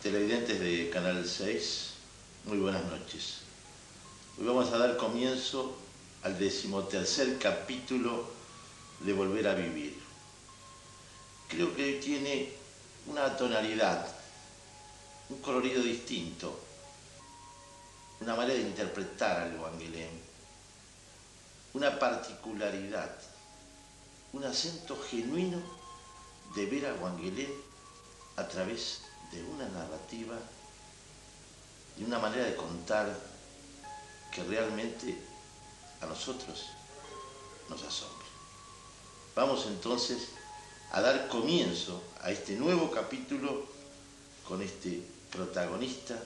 Televidentes de Canal 6, muy buenas noches. Hoy vamos a dar comienzo al 13º capítulo de Volver a Vivir. Creo que tiene una tonalidad, un colorido distinto, una manera de interpretar al Wangelén, una particularidad, un acento genuino de ver a Wangelén a través de una narrativa, de una manera de contar que realmente a nosotros nos asombra. Vamos entonces a dar comienzo a este nuevo capítulo con este protagonista,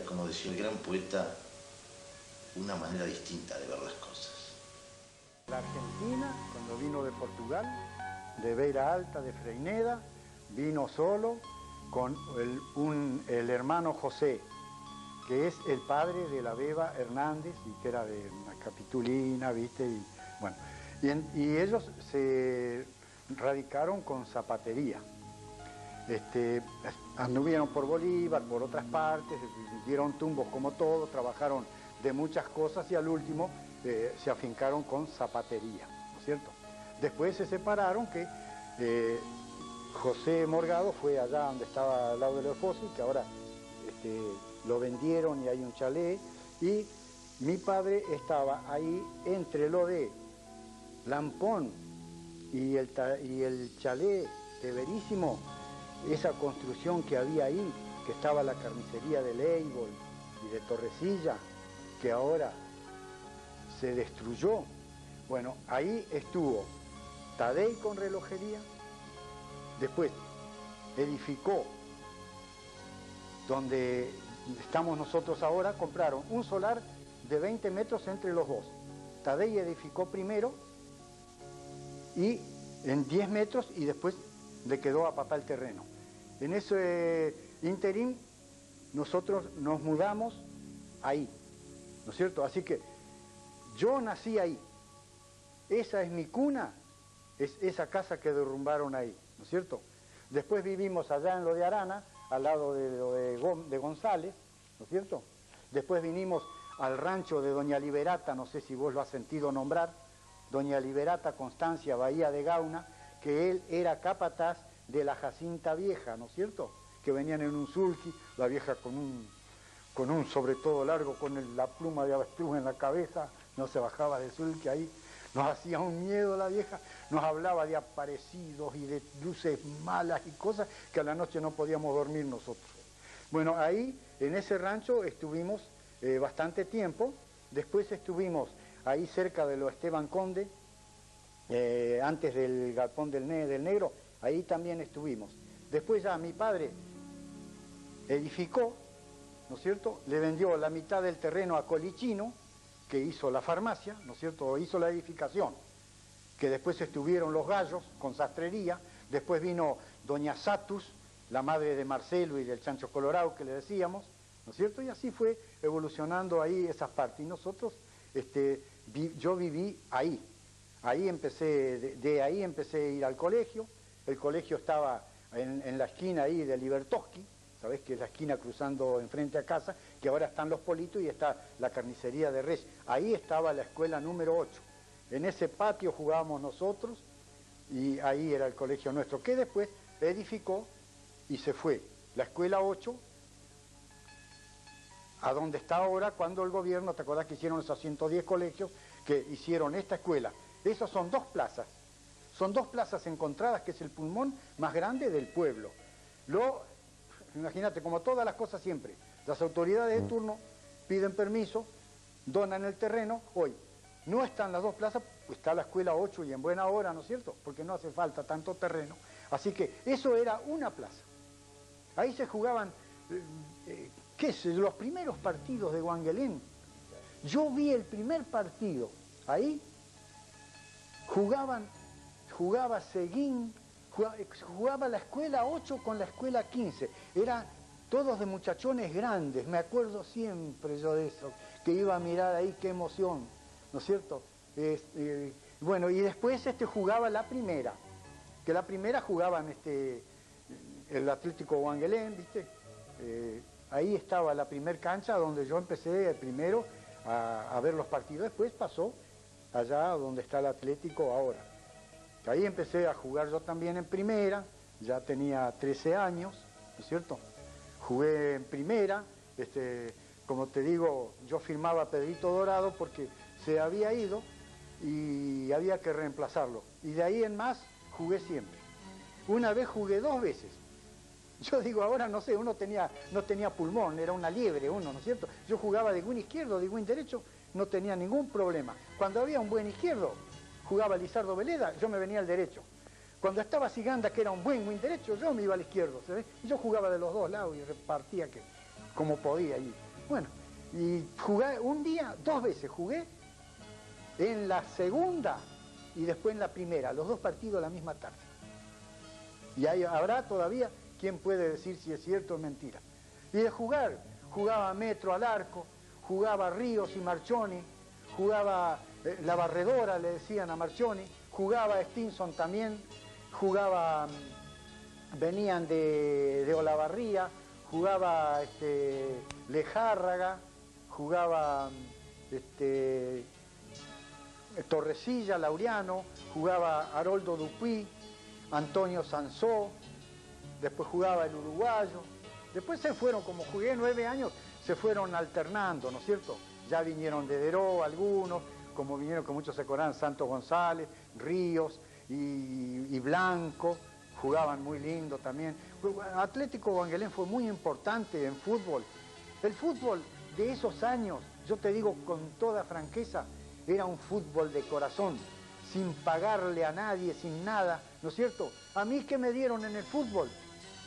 como decía el gran poeta, una manera distinta de ver las cosas. La Argentina, cuando vino de Portugal, de Beira Alta, de Freineda, vino solo con el hermano José, que es el padre de la Beba Hernández, y que era de una capitulina, ¿viste? Y, bueno, y ellos se radicaron con zapatería. Anduvieron por Bolívar, por otras partes, dieron tumbos como todos, trabajaron de muchas cosas y al último se afincaron con zapatería, ¿no es cierto? Después se separaron, que José Morgado fue allá donde estaba al lado de los Fossi, que ahora lo vendieron y hay un chalet, y mi padre estaba ahí entre lo de Lampón y el chalet de Verísimo, esa construcción que había ahí, que estaba la carnicería de Leibol y de Torrecilla, que ahora se destruyó. Bueno, ahí estuvo Tadei con relojería, después edificó donde estamos nosotros ahora, compraron un solar de 20 metros entre los dos. Tadei edificó primero y en 10 metros y después le quedó a papá el terreno. En ese interín nosotros nos mudamos ahí, ¿no es cierto? Así que yo nací ahí. Esa es mi cuna, es esa casa que derrumbaron ahí, ¿no es cierto? Después vivimos allá en lo de Arana, al lado de lo de González, ¿no es cierto? Después vinimos al rancho de Doña Liberata, no sé si vos lo has sentido nombrar, Doña Liberata Constancia Bahía de Gauna, que él era capataz de la Jacinta Vieja, ¿no es cierto? Que venían en un sulky, la vieja con un sobre todo largo, con la pluma de avestruz en la cabeza, no se bajaba del sulky ahí. Nos hacía un miedo la vieja, nos hablaba de aparecidos y de luces malas y cosas que a la noche no podíamos dormir nosotros. Bueno, ahí, en ese rancho, estuvimos bastante tiempo. Después estuvimos ahí cerca de lo Esteban Conde, antes del galpón del Negro, ahí también estuvimos. Después ya mi padre edificó, ¿no es cierto? Le vendió la mitad del terreno a Colichino, que hizo la farmacia, ¿no es cierto?, hizo la edificación, que después estuvieron los Gallos con sastrería, después vino doña Satus, la madre de Marcelo y del Chancho Colorado que le decíamos, ¿no es cierto?, y así fue evolucionando ahí esas partes, y nosotros, yo viví ahí, empecé, de ahí empecé a ir al colegio, el colegio estaba en la esquina ahí de Libertoski, ¿sabés? Que es la esquina cruzando enfrente a casa, que ahora están los Politos y está la carnicería de Reyes. Ahí estaba la escuela número 8. En ese patio jugábamos nosotros y ahí era el colegio nuestro, que después edificó y se fue. La escuela 8, a donde está ahora, cuando el gobierno, ¿te acordás que hicieron esos 110 colegios que hicieron esta escuela? Esas son dos plazas encontradas, que es el pulmón más grande del pueblo. Imagínate, como todas las cosas siempre, las autoridades de turno piden permiso, donan el terreno. Hoy no están las dos plazas, pues está la escuela 8 y en buena hora, ¿no es cierto? Porque no hace falta tanto terreno. Así que eso era una plaza. Ahí se jugaban, ¿qué es? Los primeros partidos de Wangelén. Yo vi el primer partido. Ahí jugaba Seguín, jugaba la escuela 8 con la escuela 15, eran todos de muchachones grandes, me acuerdo siempre yo de eso, que iba a mirar ahí, qué emoción, ¿no es cierto? Bueno, y después jugaba la primera, que la primera jugaban el Atlético Wangelén, ¿viste? ahí estaba la primer cancha donde yo empecé primero a ver los partidos, después pasó allá donde está el Atlético ahora. Ahí empecé a jugar yo también en primera, ya tenía 13 años, ¿no es cierto? Jugué en primera, como te digo, yo firmaba a Pedrito Dorado porque se había ido y había que reemplazarlo. Y de ahí en más jugué siempre. Una vez jugué 2 veces. Yo digo, ahora no sé, no tenía pulmón, era una liebre uno, ¿no es cierto? Yo jugaba de win izquierdo, de win derecho, no tenía ningún problema. Cuando había un buen izquierdo, jugaba Lizardo Veleda, yo me venía al derecho. Cuando estaba Siganda, que era un buen win derecho, yo me iba al izquierdo, ¿sabes? Y yo jugaba de los dos lados y repartía como podía. Y bueno, y jugué un día, 2 veces jugué, en la segunda y después en la primera, los 2 partidos la misma tarde. Y ahí habrá todavía quien puede decir si es cierto o mentira. Y de jugar, jugaba Metro al arco, jugaba Ríos y Marchoni, jugaba la barredora, le decían a Marchoni, jugaba Stinson también, jugaba, venían de Olavarría, jugaba Lejárraga, jugaba Torresilla, Laureano, jugaba Haroldo Dupuy, Antonio Sansó, después jugaba el uruguayo, después se fueron, como jugué 9 años, se fueron alternando, ¿no es cierto? Ya vinieron de Deró algunos, como vinieron, con muchos se acordarán, Santos González, Ríos y Blanco, jugaban muy lindo también. Atlético Wangelén fue muy importante en fútbol. El fútbol de esos años, yo te digo con toda franqueza, era un fútbol de corazón, sin pagarle a nadie, sin nada, ¿no es cierto? A mí, ¿qué me dieron en el fútbol?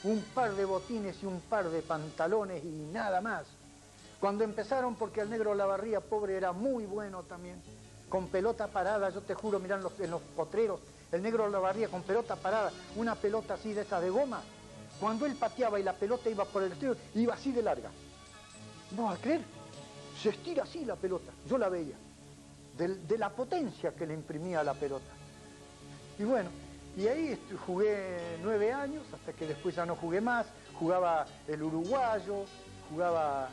Un par de botines y un par de pantalones y nada más. Cuando empezaron, porque el negro Olavarría, pobre, era muy bueno también, con pelota parada, yo te juro, mirá en los potreros, el negro Olavarría con pelota parada, una pelota así de esa de goma, cuando él pateaba y la pelota iba por el exterior, iba así de larga. ¿No vas a creer? Se estira así la pelota, yo la veía, de la potencia que le imprimía a la pelota. Y bueno, y ahí jugué 9 años, hasta que después ya no jugué más, jugaba el uruguayo, jugaba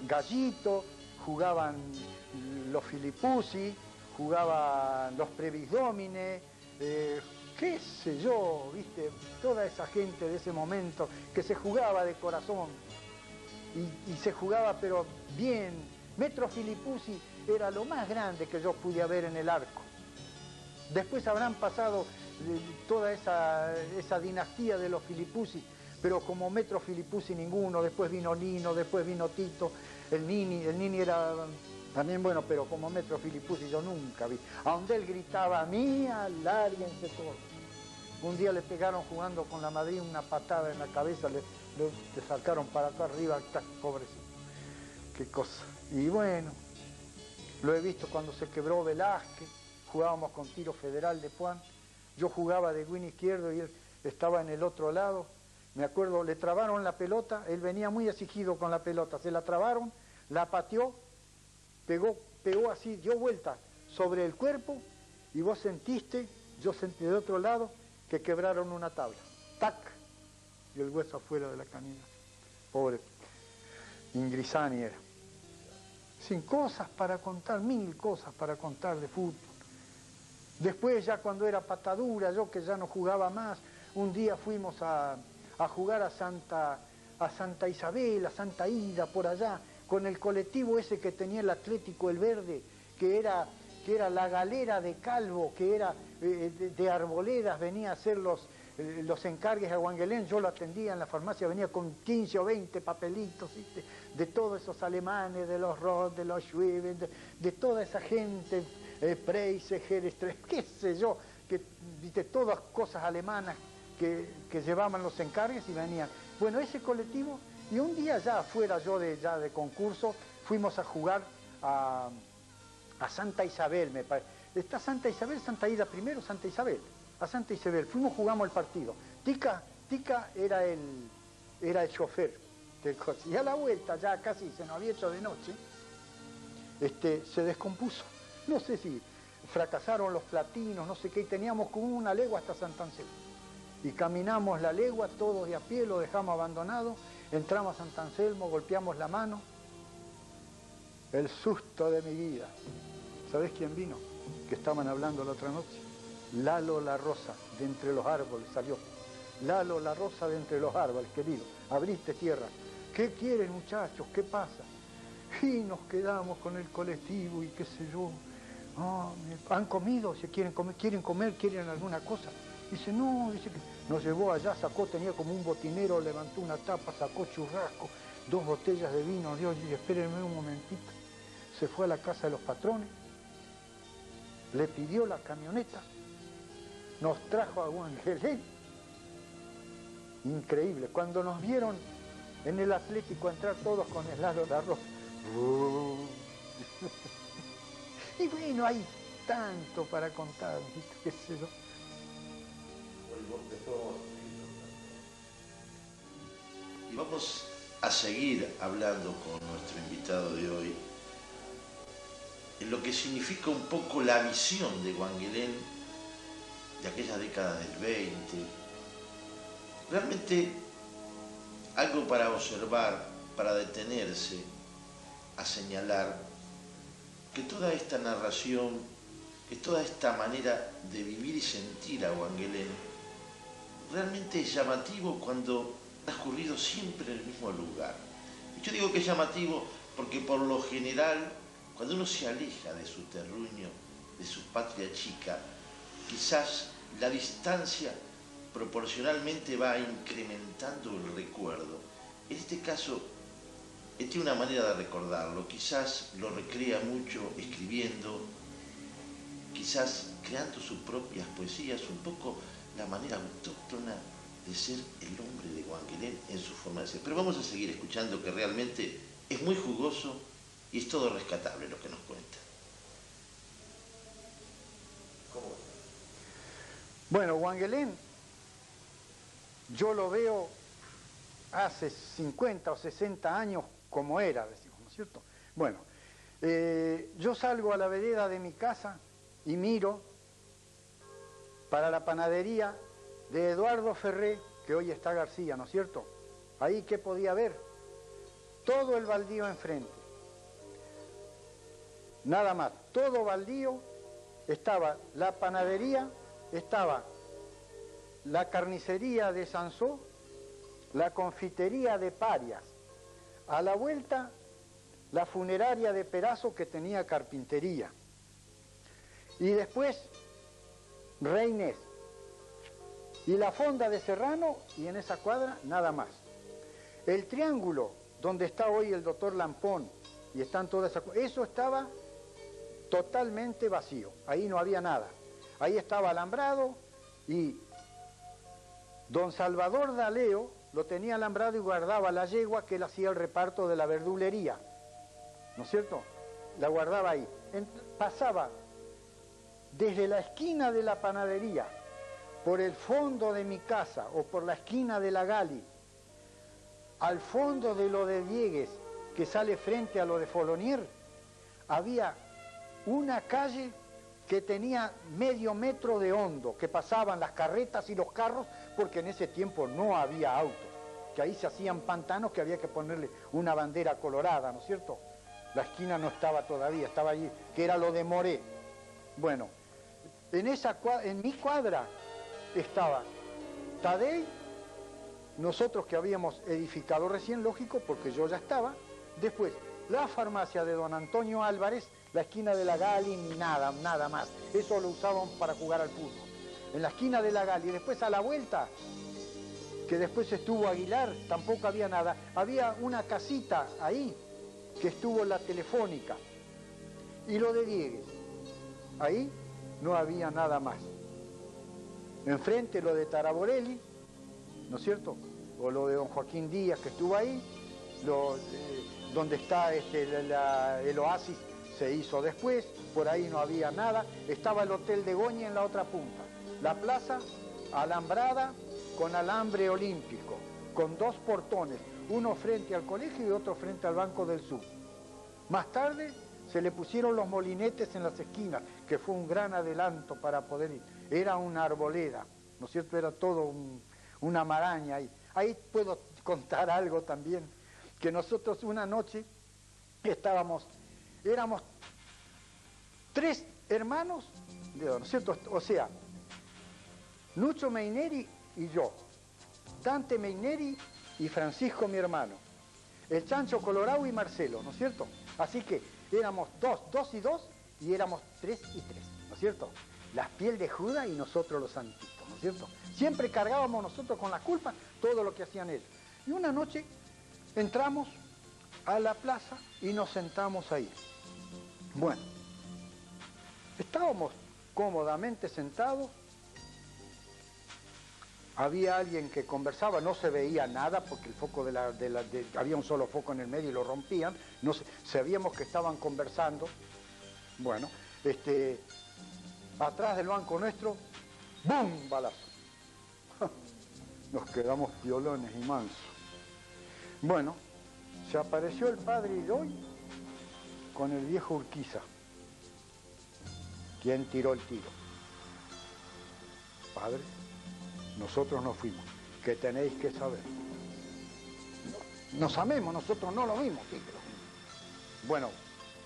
Gallito, jugaban los Filipuzzi, jugaban los Previs Domine, qué sé yo, viste, toda esa gente de ese momento que se jugaba de corazón y se jugaba pero bien. Metro Filipuzzi era lo más grande que yo pude ver en el arco. Después habrán pasado toda esa dinastía de los Filipuzzi, pero como Metro Filipuzzi ninguno, después vino Nino, después vino Tito, el Nini era también bueno, pero como Metro Filipuzzi yo nunca vi. A donde él gritaba, mía, lárguense todos. Un día le pegaron jugando con la Madrid una patada en la cabeza, le sacaron para acá arriba, pobrecito. Qué cosa. Y bueno, lo he visto cuando se quebró Velázquez, jugábamos con Tiro Federal de Puan, yo jugaba de win izquierdo y él estaba en el otro lado. Me acuerdo, le trabaron la pelota, él venía muy exigido con la pelota, se la trabaron, la pateó, pegó así, dio vuelta sobre el cuerpo y vos sentiste, yo sentí de otro lado, que quebraron una tabla. ¡Tac! Y el hueso afuera de la canilla. Pobre Ingrisani era. Sin cosas para contar, 1000 cosas para contar de fútbol. Después ya cuando era patadura, yo que ya no jugaba más, un día fuimos a jugar a Santa Isabel, a Santa Ida, por allá, con el colectivo ese que tenía el Atlético El Verde, que era la galera de Calvo, que era de Arboledas, venía a hacer los encargues a Wangelén, yo lo atendía en la farmacia, venía con 15 o 20 papelitos, ¿viste? De todos esos alemanes, de los Roth, de los Schweben, de toda esa gente, Preisse, Gerestres, qué sé yo, que, ¿viste? Todas cosas alemanas que llevaban los encargues y venían. Bueno, ese colectivo, y un día ya fuera yo ya de concurso, fuimos a jugar a Santa Isabel, me parece. Está Santa Isabel, Santa Ida primero, Santa Isabel. A Santa Isabel, fuimos, jugamos el partido. Tica era el chofer del coche. Y a la vuelta, ya casi se nos había hecho de noche, se descompuso. No sé si fracasaron los platinos, no sé qué, y teníamos como una legua hasta Sant Anselmo. Y caminamos la legua, todos de a pie, lo dejamos abandonado, Entramos a Sant Anselmo, golpeamos la mano. El susto de mi vida. ¿Sabés quién vino? Que estaban hablando la otra noche. Lalo La Rosa, de entre los árboles salió. Lalo La Rosa, de entre los árboles, querido. Abriste tierra. ¿Qué quieren, muchachos? ¿Qué pasa? Y nos quedamos con el colectivo y qué sé yo. Ah, ¿han comido? ¿Se quieren comer? ¿Quieren alguna cosa? Dice, no, dice que nos llevó allá, sacó, tenía como un botinero, levantó una tapa, sacó churrasco, 2 botellas de vino, Dios, y espérenme un momentito. Se fue a la casa de los patrones, le pidió la camioneta, nos trajo a Guangelén. Increíble, cuando nos vieron en el Atlético entrar todos con el Lalo La Rosa. Y bueno, hay tanto para contar, qué sé yo. Y vamos a seguir hablando con nuestro invitado de hoy en lo que significa un poco la visión de Wangelén de aquella década del 20. Realmente algo para observar, para detenerse, a señalar que toda esta narración, que toda esta manera de vivir y sentir a Wangelén realmente es llamativo cuando ha transcurrido siempre en el mismo lugar. Y yo digo que es llamativo porque por lo general, cuando uno se aleja de su terruño, de su patria chica, quizás la distancia proporcionalmente va incrementando el recuerdo. En este caso, él tiene una manera de recordarlo, quizás lo recrea mucho escribiendo, quizás creando sus propias poesías, un poco la manera autóctona de ser el hombre de Wangelén en su forma de ser. Pero vamos a seguir escuchando, que realmente es muy jugoso y es todo rescatable lo que nos cuenta. ¿Cómo? Bueno, Wangelén, yo lo veo hace 50 o 60 años como era, decimos, ¿no es cierto? Bueno, yo salgo a la vereda de mi casa y miro para la panadería de Eduardo Ferré, que hoy está García, ¿no es cierto? Ahí, ¿qué podía ver? Todo el baldío enfrente. Nada más, todo baldío, estaba la panadería, estaba la carnicería de Sansó, la confitería de Parias. A la vuelta, la funeraria de Perazo, que tenía carpintería. Y después, Reynés. Y la fonda de Serrano, y en esa cuadra, nada más. El triángulo, donde está hoy el doctor Lampón, y están todas esas cosas, eso estaba totalmente vacío. Ahí no había nada. Ahí estaba alambrado, y don Salvador Daleo lo tenía alambrado y guardaba la yegua que él hacía el reparto de la verdulería, ¿no es cierto? La guardaba ahí. Pasaba desde la esquina de la panadería, por el fondo de mi casa o por la esquina de la Gali, al fondo de lo de Diegues, que sale frente a lo de Folonier, había una calle que tenía medio metro de hondo, que pasaban las carretas y los carros, porque en ese tiempo no había autos, que ahí se hacían pantanos que había que ponerle una bandera colorada, ¿no es cierto? La esquina no estaba todavía, estaba allí, que era lo de Moré. Bueno, en mi cuadra estaba Tadei, nosotros que habíamos edificado recién, lógico, porque yo ya estaba. Después, la farmacia de don Antonio Álvarez, la esquina de la Gali, nada más. Eso lo usaban para jugar al fútbol. En la esquina de la Gali. Después a la vuelta, que después estuvo Aguilar, tampoco había nada. Había una casita ahí, que estuvo la Telefónica. Y lo de Diegues. Ahí no había nada más. Enfrente lo de Taraborelli, ¿no es cierto? O lo de don Joaquín Díaz, que estuvo ahí. Donde está el Oasis se hizo después, por ahí no había nada. Estaba el Hotel de Goñi en la otra punta. La plaza alambrada con alambre olímpico, con 2 portones, uno frente al colegio y otro frente al Banco del Sur. Más tarde se le pusieron los molinetes en las esquinas, que fue un gran adelanto para poder ir. Era una arboleda, ¿no es cierto? Era todo una maraña ahí. ahí puedo contar algo también, que nosotros una noche éramos 3 hermanos, ¿no es cierto? O sea, Lucho Meineri y yo, Dante Meineri y Francisco, mi hermano, el Chancho Colorado y Marcelo, ¿no es cierto? Así que éramos 2 y 2, y éramos 3 y 3, ¿no es cierto? Las piel de Judas y nosotros los santitos, ¿no es cierto? Siempre cargábamos nosotros con la culpa todo lo que hacían ellos. Y una noche entramos a la plaza y nos sentamos ahí. Bueno, estábamos cómodamente sentados, había alguien que conversaba, no se veía nada porque el foco había un solo foco en el medio y lo rompían, no sabíamos que estaban conversando. Bueno, atrás del banco nuestro, ¡bum!, balazo. Nos quedamos piolones y mansos. Bueno, se apareció el padre Idoy con el viejo Urquiza. ¿Quién tiró el tiro? Padre, nosotros no fuimos. ¿Qué tenéis que saber? Nos amemos, nosotros no lo vimos. Sí, pero... Bueno,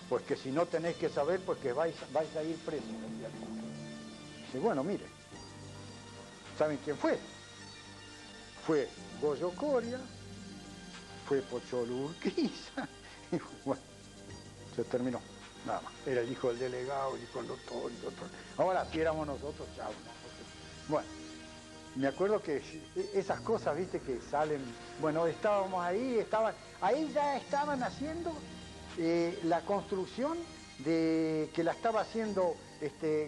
pues que si no tenéis que saber, pues que vais a ir presos. Dice, bueno, mire, ¿saben quién fue? Fue Goyo Coria, fue Pocholo Urquiza, y bueno, se terminó, nada más. Era el hijo del delegado, el hijo del doctor, y otro. Ahora, si éramos nosotros, chao. Bueno, me acuerdo que esas cosas, viste, que salen, bueno, estábamos ahí, ahí ya estaban haciendo la construcción que la estaba haciendo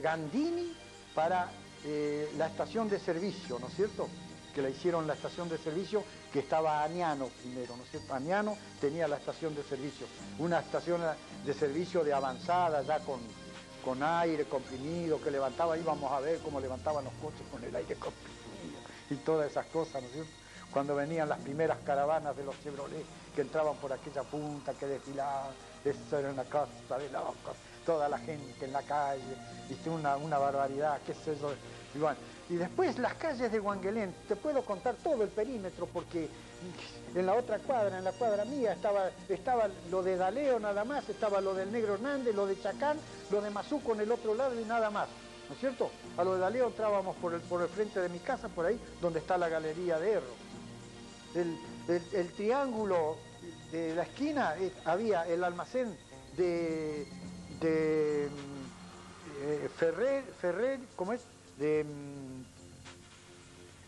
Gandini para la estación de servicio, ¿no es cierto? Que la hicieron la estación de servicio, que estaba Aniano primero, ¿no es cierto? Aniano tenía la estación de servicio, una estación de servicio de avanzada, ya con aire comprimido, que levantaba, íbamos a ver cómo levantaban los coches con el aire comprimido y todas esas cosas, ¿no es cierto? Cuando venían las primeras caravanas de los Chevrolet que entraban por aquella punta, que desfilaban, eso era una cosa de locos, toda la gente en la calle, viste, una barbaridad, qué sé yo. Y bueno, y después las calles de Huanguelén, te puedo contar todo el perímetro, porque en la otra cuadra, en la cuadra mía, estaba lo de Daleo nada más, estaba lo del Negro Hernández, lo de Chacán, lo de Mazuco en el otro lado y nada más, ¿no es cierto? A lo de Daleo entrábamos por el frente de mi casa, por ahí, donde está la galería de Erro. El triángulo de la esquina, había el almacén de Ferrer, ¿cómo es? De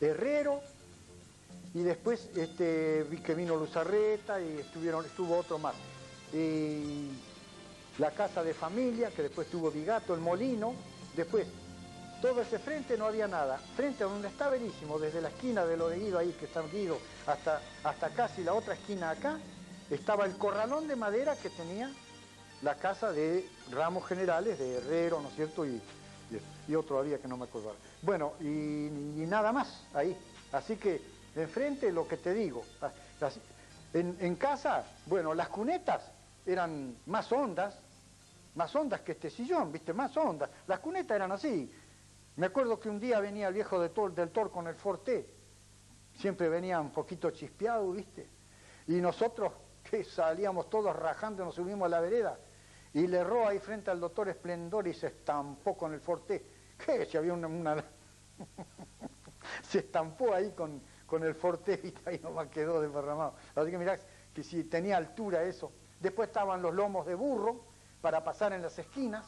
Herrero, y después vi que vino Luzarreta y estuvo otro más. Y la casa de familia, que después tuvo Bigato, el molino, después todo ese frente no había nada. Frente a donde está Verísimo, desde la esquina de lo de Guido, ahí que está Guido, hasta casi la otra esquina acá, estaba el corralón de madera que tenía la casa de Ramos Generales, de Herrero, ¿no es cierto? Y otro había que no me acuerdo. Bueno, y nada más ahí. Así que, enfrente, lo que te digo. En casa, bueno, las cunetas eran más hondas que este sillón, ¿viste? Más hondas. Las cunetas eran así. Me acuerdo que un día venía el viejo del Tor con el Forte. Siempre venía un poquito chispeado, ¿viste? Y nosotros, que salíamos todos rajando, nos subimos a la vereda. Y le erró ahí frente al doctor Esplendor y se estampó con el Forte. ¿Qué? Si había una... se estampó ahí con el Forte y ahí nomás quedó desparramado. Así que mirá que si tenía altura eso. Después estaban los lomos de burro para pasar en las esquinas.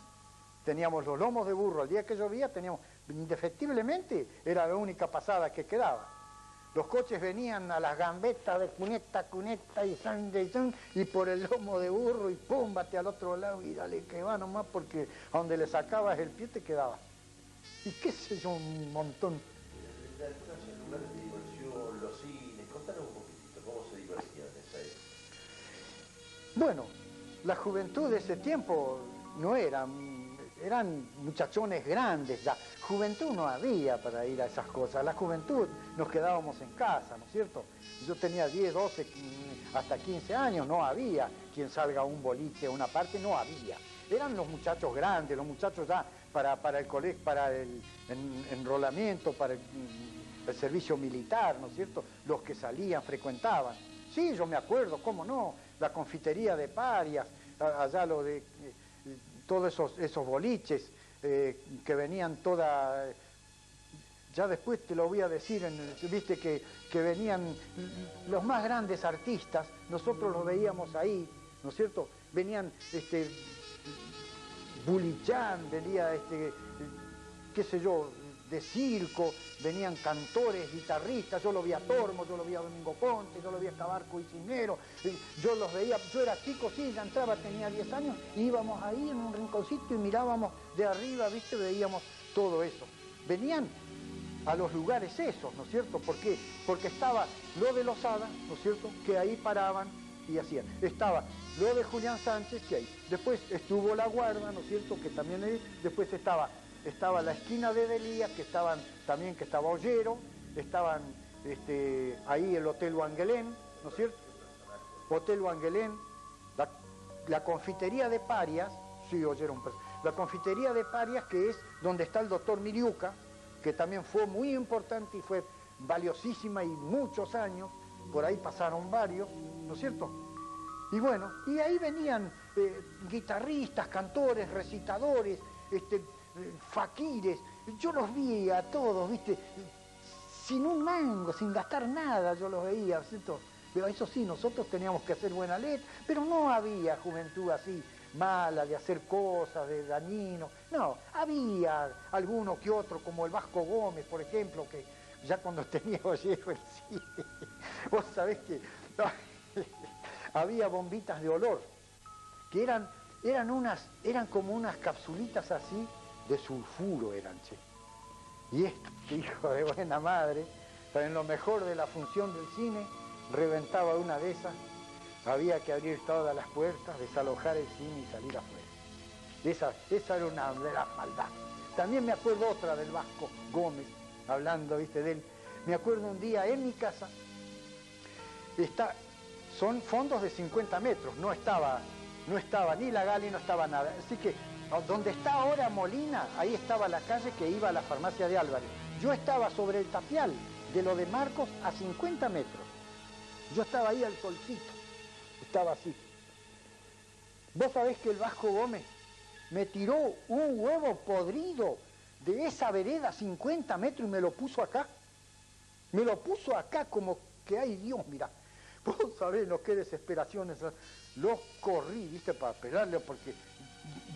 Teníamos los lomos de burro. El día que llovía teníamos, indefectiblemente, era la única pasada que quedaba. Los coches venían a las gambetas de cuneta y por el lomo de burro y pum, bate al otro lado y dale que va nomás, porque a donde le sacabas el pie te quedaba. Y qué sé yo, un montón. Algunos lugares de diversión, los cines, contanos un poquitito, ¿cómo se divertían en esa época? Bueno, la juventud de ese tiempo no eran muchachones grandes ya. Juventud no había para ir a esas cosas. La juventud nos quedábamos en casa, ¿no es cierto? Yo tenía 10, 12, hasta 15 años, no había quien salga a un boliche, a una parte, no había. Eran los muchachos grandes, los muchachos ya para el colegio, para el enrolamiento, el servicio militar, ¿no es cierto? Los que salían, frecuentaban. Sí, yo me acuerdo, cómo no, la confitería de Parias, allá lo de todos esos boliches que venían toda... Ya después te lo voy a decir, viste que venían los más grandes artistas, nosotros los veíamos ahí, ¿no es cierto? Venían Bulichán, venía qué sé yo, de circo, venían cantores, guitarristas, yo lo vi a Tormo, yo lo vi a Domingo Ponte, yo lo vi a Cabarco y Cisnero, yo los veía, yo era chico, sí, ya entraba, tenía 10 años, íbamos ahí en un rinconcito y mirábamos de arriba, viste, veíamos todo eso. Venían a los lugares esos, ¿no es cierto? ¿Por qué? Porque estaba lo de Lozada, ¿no es cierto?, que ahí paraban y hacían. Estaba lo de Julián Sánchez, que ahí. Después estuvo La Guarda, ¿no es cierto?, que también ahí. Después estaba la esquina de Delía, que estaban también, que estaba Ollero, estaban ahí el Hotel Wangelén, ¿no es cierto? Hotel Wangelén, la confitería de Parias, sí, Ollero, la confitería de Parias, que es donde está el doctor Miriuca, que también fue muy importante y fue valiosísima y muchos años, por ahí pasaron varios, ¿no es cierto? Y bueno, y ahí venían guitarristas, cantores, recitadores, faquires, yo los vi a todos, ¿viste? Sin un mango, sin gastar nada, yo los veía, ¿cierto? Pero eso sí, nosotros teníamos que hacer buena letra, pero no había juventud así, mala, de hacer cosas, de dañino. No, había alguno que otro, como el Vasco Gómez, por ejemplo, que ya cuando tenía Ollero el cine, vos sabés que había bombitas de olor, que eran como unas capsulitas así de sulfuro, eran, che. Y este hijo de buena madre, en lo mejor de la función del cine, reventaba una de esas. Había que abrir todas las puertas, desalojar el cine y salir afuera. Esa era una de las maldades. También me acuerdo otra del Vasco Gómez, hablando, viste, de él. Me acuerdo un día en mi casa, son fondos de 50 metros, no estaba ni la Gali, no estaba nada. Así que, donde está ahora Molina, ahí estaba la calle que iba a la farmacia de Álvarez. Yo estaba sobre el tapial de lo de Marcos a 50 metros. Yo estaba ahí al solcito. Estaba así. Vos sabés que el Vasco Gómez me tiró un huevo podrido de esa vereda 50 metros y me lo puso acá. Me lo puso acá como que, ay Dios, mira. Vos sabés lo que desesperación es. Lo corrí, viste, para pelearle, porque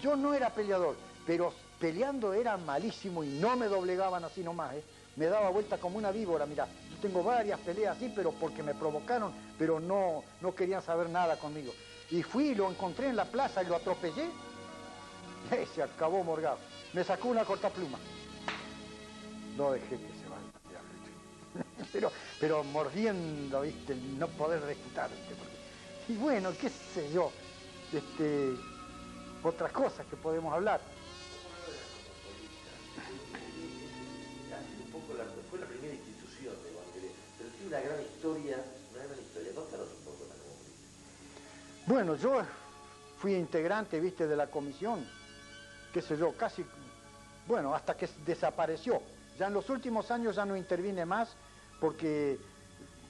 yo no era peleador, pero peleando era malísimo y no me doblegaban así nomás, ¿eh? Me daba vuelta como una víbora, mirá. Yo tengo varias peleas así, pero porque me provocaron, pero no querían saber nada conmigo. Y fui, lo encontré en la plaza y lo atropellé. Se acabó morgado. Me sacó una cortapluma. No dejé que se vaya. Pero mordiendo, viste, el no poder refutar. Y bueno, qué sé yo, otras cosas que podemos hablar. Fue la primera institución de Wangelén, pero tiene una gran historia, Contanos un poco la comunidad. Bueno, yo fui integrante, viste, de la comisión, qué sé yo, casi, bueno, hasta que desapareció. Ya en los últimos años ya no intervine más porque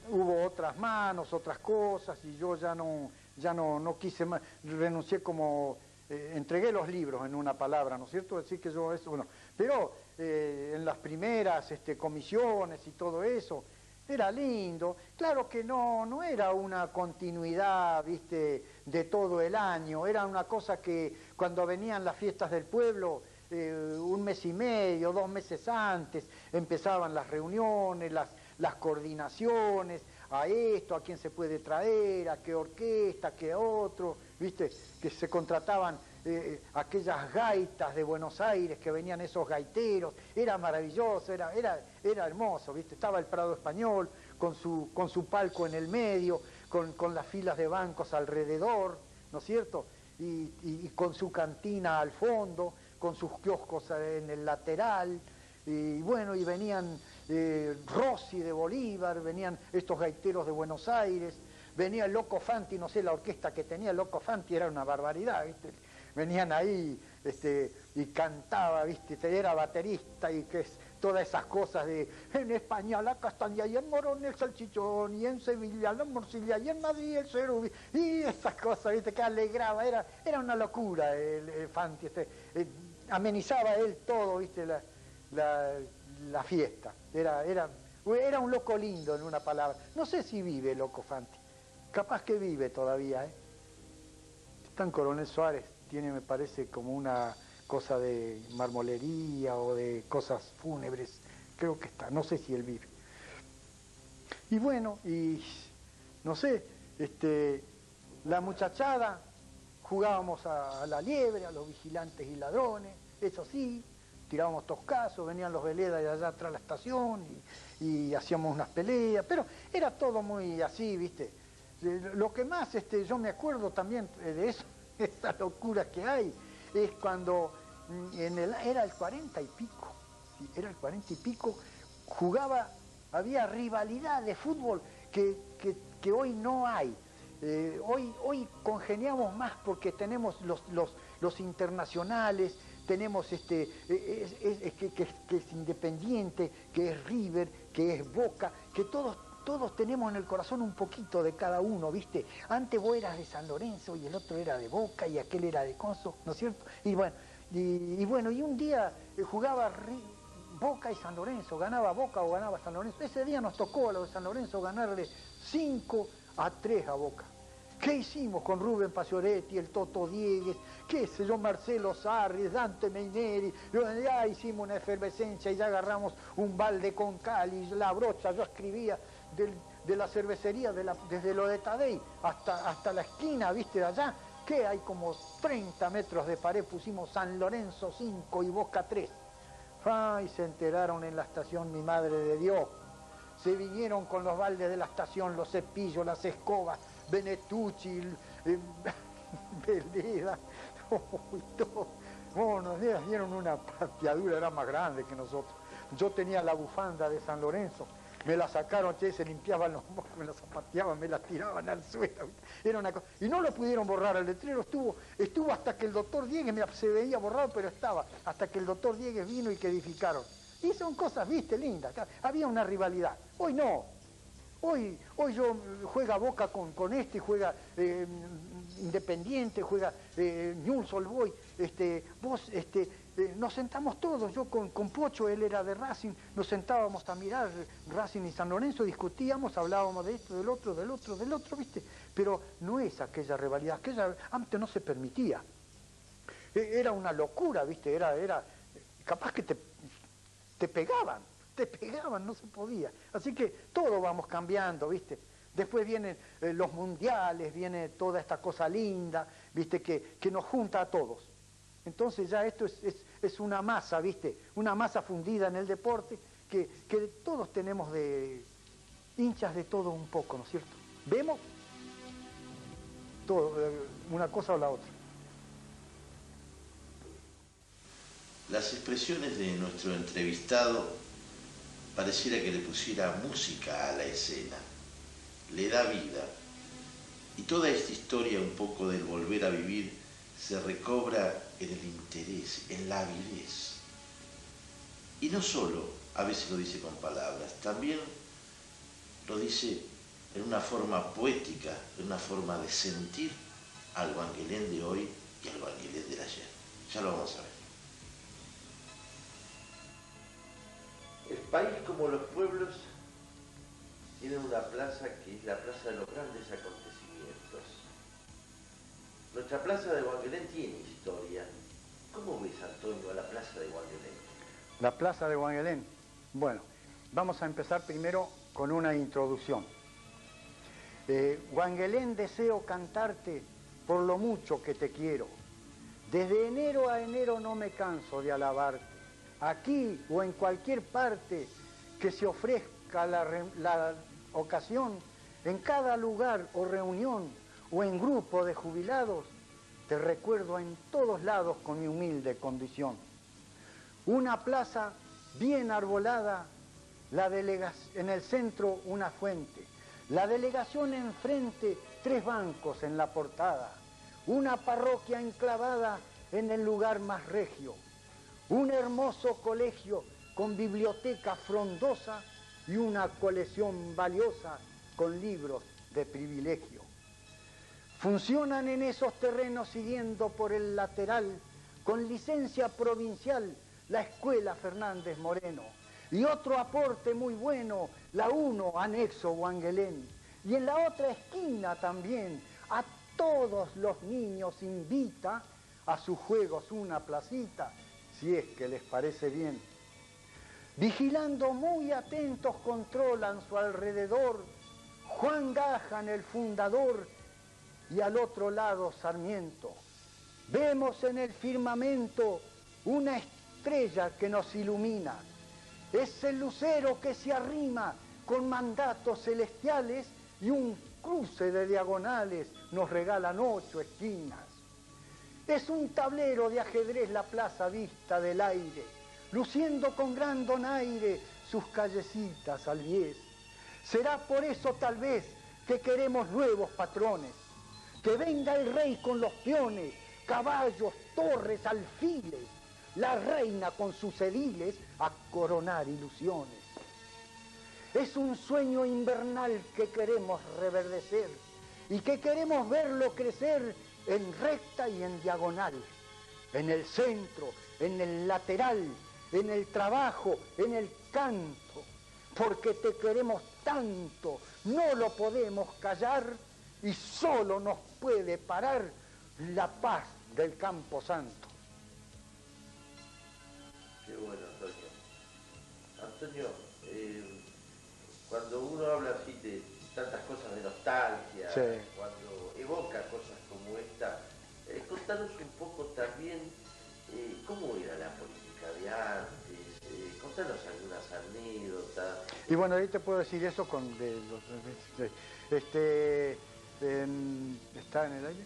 hubo otras manos, otras cosas, y yo ya no quise más, renuncié como... entregué los libros en una palabra, ¿no es cierto? Decir que yo eso, bueno, pero en las primeras comisiones y todo eso, era lindo. Claro que no era una continuidad, viste, de todo el año, era una cosa que cuando venían las fiestas del pueblo, un mes y medio, 2 meses antes, empezaban las reuniones, las coordinaciones, a esto, a quién se puede traer, a qué orquesta, a qué otro, viste, que se contrataban aquellas gaitas de Buenos Aires, que venían esos gaiteros, era maravilloso, era hermoso, viste, estaba el Prado Español con su palco en el medio, con las filas de bancos alrededor, ¿no es cierto? Y con su cantina al fondo, con sus kioscos en el lateral, y bueno, y venían Rossi de Bolívar, venían estos gaiteros de Buenos Aires, venía el Loco Fanti, no sé, la orquesta que tenía el Loco Fanti era una barbaridad, ¿viste? Venían ahí y cantaba, ¿viste? Era baterista y que todas esas cosas de en España la castaña y en Morón el salchichón y en Sevilla la morcilla y en Madrid el cerubi y esas cosas, viste, que alegraba, era una locura el Fanti, amenizaba él todo, viste, la fiesta, era un loco lindo en una palabra. No sé si vive loco Fanti, capaz que vive todavía, Está en Coronel Suárez, tiene, me parece, como una cosa de marmolería o de cosas fúnebres, creo que está, no sé si él vive. Y bueno, y no sé, la muchachada, jugábamos a la liebre, a los vigilantes y ladrones, eso sí, tirábamos toscazos, venían los Veledas de allá atrás de la estación y hacíamos unas peleas, pero era todo muy así, ¿viste? Lo que más yo me acuerdo también de eso, esa locura que hay, es cuando era el 40 y pico, era el 40 y pico, había rivalidad de fútbol que hoy no hay. Hoy congeniamos más porque tenemos los internacionales, tenemos que es Independiente, que es River, que es Boca, que todos tenemos en el corazón un poquito de cada uno, ¿viste? Antes vos eras de San Lorenzo y el otro era de Boca y aquel era de Conso, ¿no es cierto? Y bueno, y un día jugaba Boca y San Lorenzo, ganaba Boca o ganaba San Lorenzo. Ese día nos tocó a los de San Lorenzo ganarle 5-3 a Boca. ¿Qué hicimos con Rubén Pacioretti, el Toto Diegues, qué sé yo, Marcelo Sarri, Dante Meineri? Ya hicimos una efervescencia y ya agarramos un balde con cal y la brocha, yo escribía de la cervecería, desde lo de Tadei hasta la esquina, ¿viste? De allá, que hay como 30 metros de pared, pusimos San Lorenzo 5 y Boca 3. Ay, se enteraron en la estación, mi madre de Dios. Se vinieron con los baldes de la estación, los cepillos, las escobas, Benetucci, Veleda, todo. Bueno, nos dieron una pateadura, era más grande que nosotros. Yo tenía la bufanda de San Lorenzo, me la sacaron, se limpiaban los mocos, me la zapateaban, me la tiraban al suelo. Era una cosa. Y no lo pudieron borrar, el letrero estuvo hasta que el doctor Diegues, se veía borrado, pero estaba, hasta que el doctor Diegues vino y que edificaron. Y son cosas, viste, lindas. Había una rivalidad. Hoy no. Hoy yo juega Boca con juega Independiente, juega Newell's Old Boys, nos sentamos todos, yo con Pocho, él era de Racing, nos sentábamos a mirar Racing y San Lorenzo, discutíamos, hablábamos de esto, del otro, ¿viste? Pero no es aquella rivalidad, antes no se permitía. Era una locura, ¿viste? Era capaz que te pegaban, no se podía. Así que todo vamos cambiando, ¿viste? Después vienen los mundiales, viene toda esta cosa linda, ¿viste? Que nos junta a todos. Entonces ya esto es una masa, ¿viste? Una masa fundida en el deporte que todos tenemos de hinchas de todo un poco, ¿no es cierto? Vemos todo, una cosa o la otra. Las expresiones de nuestro entrevistado pareciera que le pusiera música a la escena, le da vida. Y toda esta historia un poco del volver a vivir se recobra en el interés, en la avidez. Y no solo a veces lo dice con palabras, también lo dice en una forma poética, en una forma de sentir al Wangelén de hoy y al Wangelén del ayer. Ya lo vamos a ver. El país, como los pueblos, tienen una plaza que es la plaza de los grandes acontecimientos. Nuestra plaza de Wangelén tiene historia. ¿Cómo ves, Antonio, a la plaza de Wangelén? La plaza de Wangelén. Bueno, vamos a empezar primero con una introducción. Wangelén, deseo cantarte por lo mucho que te quiero. Desde enero a enero no me canso de alabarte. Aquí o en cualquier parte que se ofrezca la ocasión, en cada lugar o reunión o en grupo de jubilados, te recuerdo en todos lados con mi humilde condición. Una plaza bien arbolada, en el centro una fuente, la delegación enfrente, 3 bancos en la portada, una parroquia enclavada en el lugar más regio, un hermoso colegio con biblioteca frondosa y una colección valiosa con libros de privilegio. Funcionan en esos terrenos siguiendo por el lateral, con licencia provincial, la Escuela Fernández Moreno. Y otro aporte muy bueno, la 1, anexo Wangelén. Y en la otra esquina también, a todos los niños invita a sus juegos una placita, si es que les parece bien. Vigilando muy atentos controlan su alrededor Juan Gajan, el fundador, y al otro lado Sarmiento. Vemos en el firmamento una estrella que nos ilumina. Es el lucero que se arrima con mandatos celestiales y un cruce de diagonales nos regalan 8 esquinas. Es un tablero de ajedrez la plaza vista del aire, luciendo con gran donaire sus callecitas al bies. Será por eso tal vez que queremos nuevos patrones, que venga el rey con los peones, caballos, torres, alfiles, la reina con sus ediles a coronar ilusiones. Es un sueño invernal que queremos reverdecer y que queremos verlo crecer en recta y en diagonal, en el centro, en el lateral, en el trabajo, en el canto, porque te queremos tanto, no lo podemos callar y solo nos puede parar la paz del Campo Santo. Qué bueno, Antonio. Antonio, cuando uno habla así de tantas cosas de nostalgia, sí, cuando evoca cosas como esta, contanos un poco también cómo era la política de antes, contanos algunas anécdotas. Y bueno, ahí te puedo decir eso con ¿está en el aire?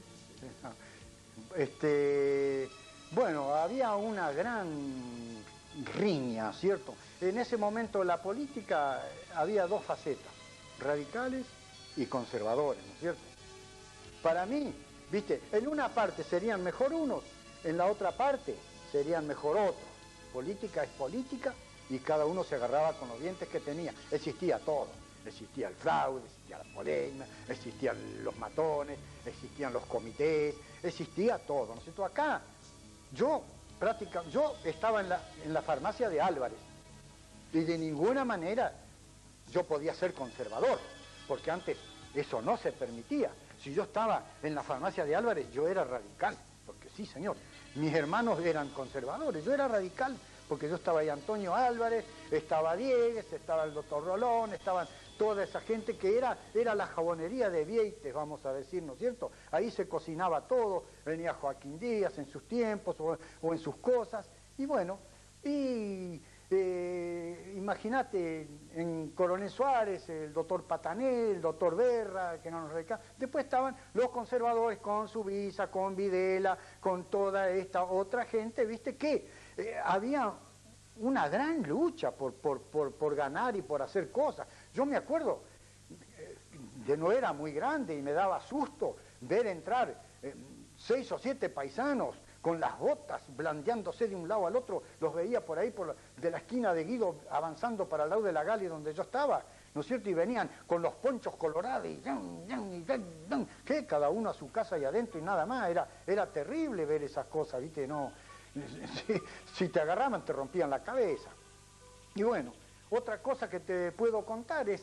Bueno, había una gran riña, ¿cierto? En ese momento la política había 2 facetas, radicales y conservadores, ¿no es cierto? Para mí, viste, en una parte serían mejor unos, en la otra parte serían mejor otros. Política es política y cada uno se agarraba con los dientes que tenía. Existía todo. Existía el fraude, existía la polémica, existían los matones, existían los comités, existía todo, ¿no es cierto? Acá, yo estaba en la farmacia de Álvarez y de ninguna manera yo podía ser conservador, porque antes eso no se permitía. Si yo estaba en la farmacia de Álvarez, yo era radical, porque sí, señor, mis hermanos eran conservadores, yo era radical, porque yo estaba ahí Antonio Álvarez, estaba Diegues, estaba el doctor Rolón, estaban toda esa gente que era la jabonería de Vieites, vamos a decir, ¿no es cierto? Ahí se cocinaba todo, venía Joaquín Díaz en sus tiempos o en sus cosas, y bueno, imagínate en Coronel Suárez, el doctor Patané, el doctor Berra, que no nos reca. Después estaban los conservadores con Subiza, con Videla, con toda esta otra gente, viste que había una gran lucha por ganar y por hacer cosas. Yo me acuerdo, yo no era muy grande y me daba susto ver entrar 6 o 7 paisanos con las botas blandeándose de un lado al otro, los veía por ahí de la esquina de Guido avanzando para el lado de la Gali donde yo estaba, ¿no es cierto? Y venían con los ponchos colorados y que cada uno a su casa y adentro y nada más, era terrible ver esas cosas, ¿viste? No, si te agarraban te rompían la cabeza. Y bueno, otra cosa que te puedo contar es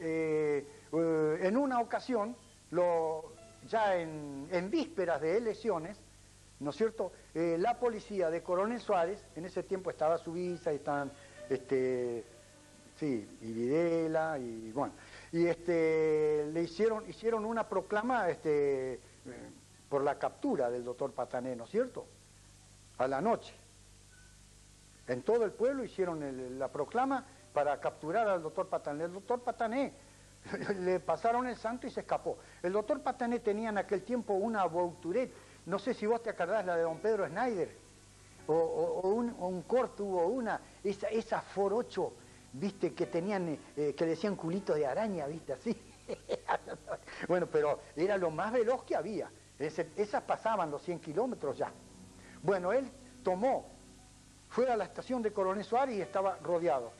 en una ocasión, ya en vísperas de elecciones, ¿no es cierto? La policía de Coronel Suárez, en ese tiempo estaba Subiza y estaban, y Videla, y bueno, y le hicieron una proclama por la captura del doctor Patané, ¿no es cierto? A la noche. En todo el pueblo hicieron la proclama para capturar al doctor Patané. El doctor Patané le pasaron el santo y se escapó. El doctor Patané tenía en aquel tiempo una Bouturet. No sé si vos te acordás la de don Pedro Schneider, o un corto hubo una, esa Forocho, viste, que tenían, que decían culitos de araña, viste, así. Bueno, pero era lo más veloz que había. Esas pasaban los 100 kilómetros ya. Bueno, él tomó Fue a la estación de Coronel Suárez y estaba rodeado.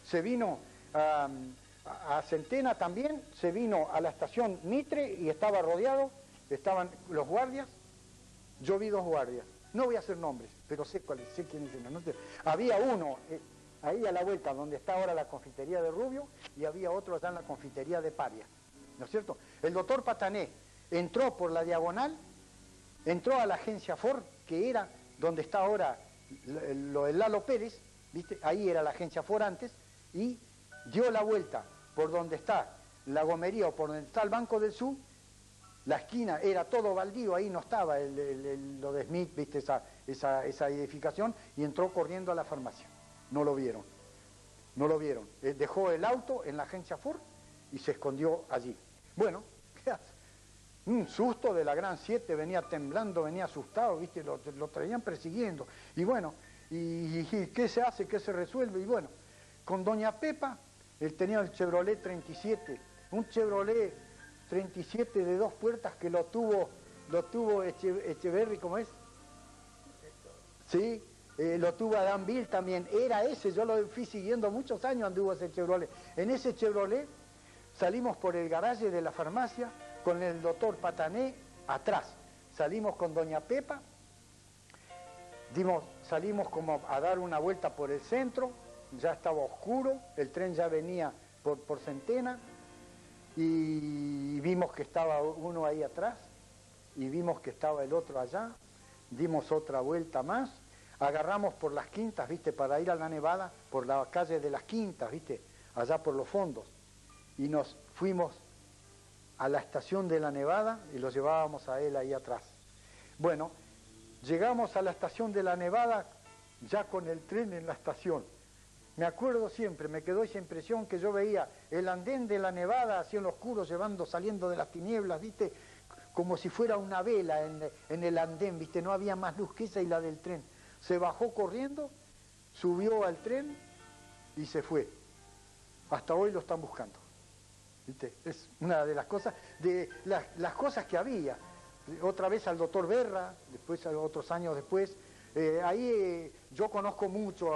Se vino a Centena también, se vino a la estación Mitre y estaba rodeado, estaban los guardias. Yo vi 2 guardias, no voy a hacer nombres, pero sé cuáles, sé quiénes eran. ¿No? Había uno ahí a la vuelta donde está ahora la confitería de Rubio y había otro allá en la confitería de Paria, ¿no es cierto? El doctor Patané entró por la diagonal, entró a la agencia Ford, que era donde está ahora lo de Lalo Pérez, ¿viste? Ahí era la agencia Ford antes, y dio la vuelta por donde está la gomería o por donde está el Banco del Sur. La esquina era todo baldío, ahí no estaba lo de Smith, ¿viste? Esa edificación, y entró corriendo a la farmacia. No lo vieron, no lo vieron. Dejó el auto en la agencia Ford y se escondió allí. Bueno, ¿qué hace? Un susto de la Gran 7, venía temblando, venía asustado, ¿viste? Lo traían persiguiendo. Y bueno, y ¿qué se hace? ¿Qué se resuelve? Y bueno, con doña Pepa, él tenía el Chevrolet 37, un Chevrolet 37 de 2 puertas que lo tuvo Echeverry, ¿cómo es? Sí, lo tuvo Adán Bill también, era ese, yo lo fui siguiendo muchos años, anduvo ese Chevrolet. En ese Chevrolet salimos por el garaje de la farmacia con el doctor Patané atrás, salimos con doña Pepa, salimos como a dar una vuelta por el centro, ya estaba oscuro, el tren ya venía por Centena, y vimos que estaba uno ahí atrás, y vimos que estaba el otro allá, dimos otra vuelta más, agarramos por las Quintas, ¿viste? Para ir a la Nevada, por la calle de las Quintas, ¿viste? Allá por los fondos, y nos fuimos a la estación de la Nevada y lo llevábamos a él ahí atrás. Bueno, llegamos a la estación de la Nevada ya con el tren en la estación. Me acuerdo siempre, me quedó esa impresión que yo veía el andén de la Nevada así en lo oscuro, saliendo de las tinieblas, ¿viste? Como si fuera una vela en el andén, ¿viste? No había más luz que esa y la del tren. Se bajó corriendo, subió al tren y se fue. Hasta hoy lo están buscando, ¿viste? Es una de las cosas, las cosas que había. Otra vez al doctor Berra, después otros años después. Ahí yo conozco mucho,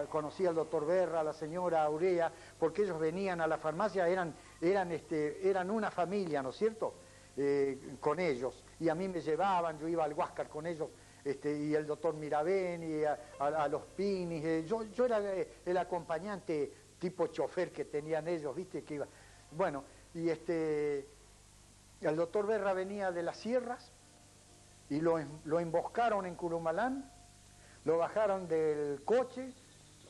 conocí al doctor Berra, a la señora Aurea, porque ellos venían a la farmacia, eran una familia, ¿no es cierto?, con ellos, y a mí me llevaban, yo iba al Huáscar con ellos, y el doctor Miravén, y a los Pinis, yo era el acompañante tipo chofer que tenían ellos, ¿viste?, que iba. Bueno, y el doctor Berra venía de las sierras, y lo emboscaron en Curumalán, lo bajaron del coche,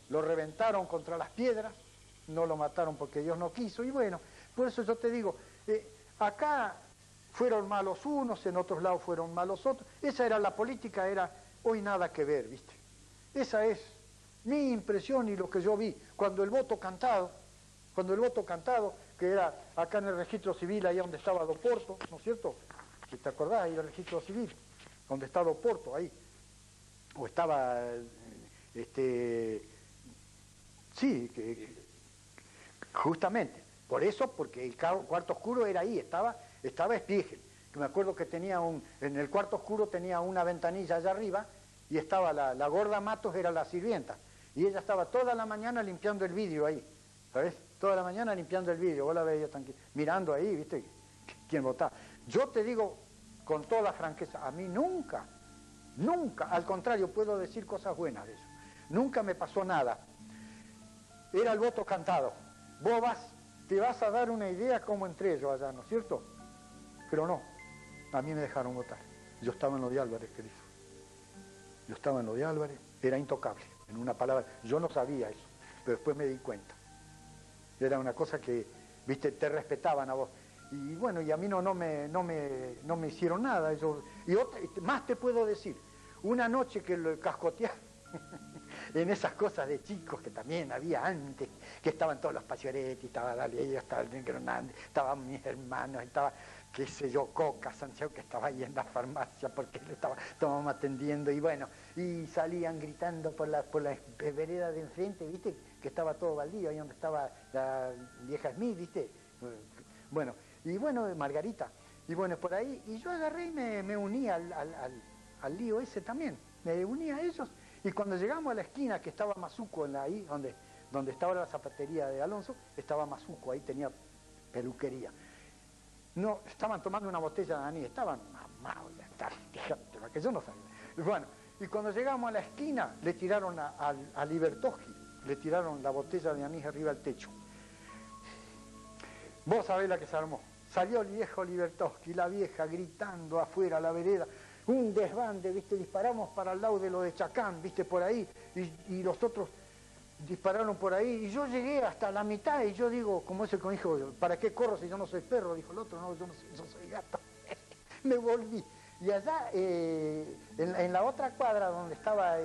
lo reventaron contra las piedras, no lo mataron porque Dios no quiso, y bueno, por eso yo te digo, acá fueron malos unos, en otros lados fueron malos otros, esa era la política, era hoy nada que ver, ¿viste? Esa es mi impresión y lo que yo vi, cuando el voto cantado, que era acá en el registro civil, allá donde estaba Doporto, ¿no es cierto? ¿Te acordás ahí del registro civil? Donde está Doporto, ahí. O estaba, sí, justamente. Por eso, porque el cuarto oscuro era ahí, estaba Spiegel. Que me acuerdo que en el cuarto oscuro tenía una ventanilla allá arriba y estaba la gorda Matos, era la sirvienta. Y ella estaba toda la mañana limpiando el vidrio ahí, ¿sabes? Toda la mañana limpiando el vidrio, vos la veías tranquila, mirando ahí, ¿viste? ¿Quién votaba? Yo te digo con toda franqueza, a mí nunca, al contrario, puedo decir cosas buenas de eso. Nunca me pasó nada. Era el voto cantado. Vos te vas a dar una idea cómo entré yo allá, ¿no es cierto? Pero no, a mí me dejaron votar. Yo estaba en lo de Álvarez, querido. Yo estaba en lo de Álvarez, era intocable, en una palabra. Yo no sabía eso, pero después me di cuenta. Era una cosa que, viste, te respetaban a vos. Y bueno, y a mí no me hicieron nada. Más te puedo decir, una noche que lo cascotearon, en esas cosas de chicos que también había antes, que estaban todos los Pacioretti, estaba Dalio, estaba el Negro Hernández, estaban mis hermanos, estaba, qué sé yo, Coca, Santiago, que estaba ahí en la farmacia porque él estábamos atendiendo, y bueno, y salían gritando por la vereda de enfrente, ¿viste? Que estaba todo baldío, ahí donde estaba la vieja Smith, ¿viste? Bueno, y bueno, Margarita, y bueno, por ahí, y yo agarré y me uní al lío ese también, me uní a ellos, Y cuando llegamos a la esquina, que estaba Mazuco, ahí donde estaba la zapatería de Alonso, estaba Mazuco, ahí tenía peluquería. No, estaban tomando una botella de anís, estaban mamados, que yo no sabía. Bueno, y cuando llegamos a la esquina, le tiraron a Libertovsky, le tiraron la botella de anís arriba al techo. Vos sabés la que se armó. Salió el viejo Libertovsky, la vieja gritando afuera a la vereda, un desbande, ¿viste? Disparamos para el lado de lo de Chacán, ¿viste? Por ahí, y los otros dispararon por ahí, y yo llegué hasta la mitad, y yo digo, como ese que dijo, ¿para qué corro si yo no soy perro? Dijo el otro, no, yo soy gato. Me volví. Y allá, en la otra cuadra donde estaba,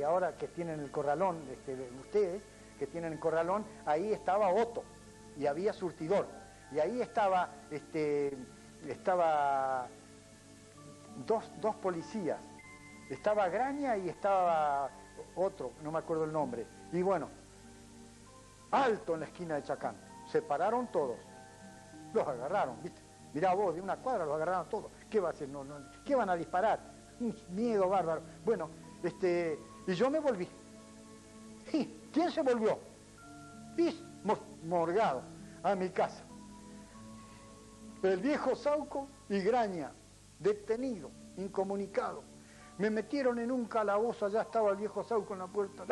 ahora que tienen el corralón, ustedes, que tienen el corralón, ahí estaba Otto, y había surtidor. Y ahí estaba dos policías. Estaba Graña y estaba otro, no me acuerdo el nombre. Y bueno, alto en la esquina de Chacán. Se pararon todos. Los agarraron, ¿viste? Mirá vos, de una cuadra los agarraron todos. ¿Qué va a hacer? ¿Qué van a disparar? Un miedo bárbaro. Bueno, y yo me volví. ¿Y quién se volvió? Morgado, a mi casa. El viejo Sauco y Graña, detenido, incomunicado. Me metieron en un calabozo, allá estaba el viejo Sauco en la puerta.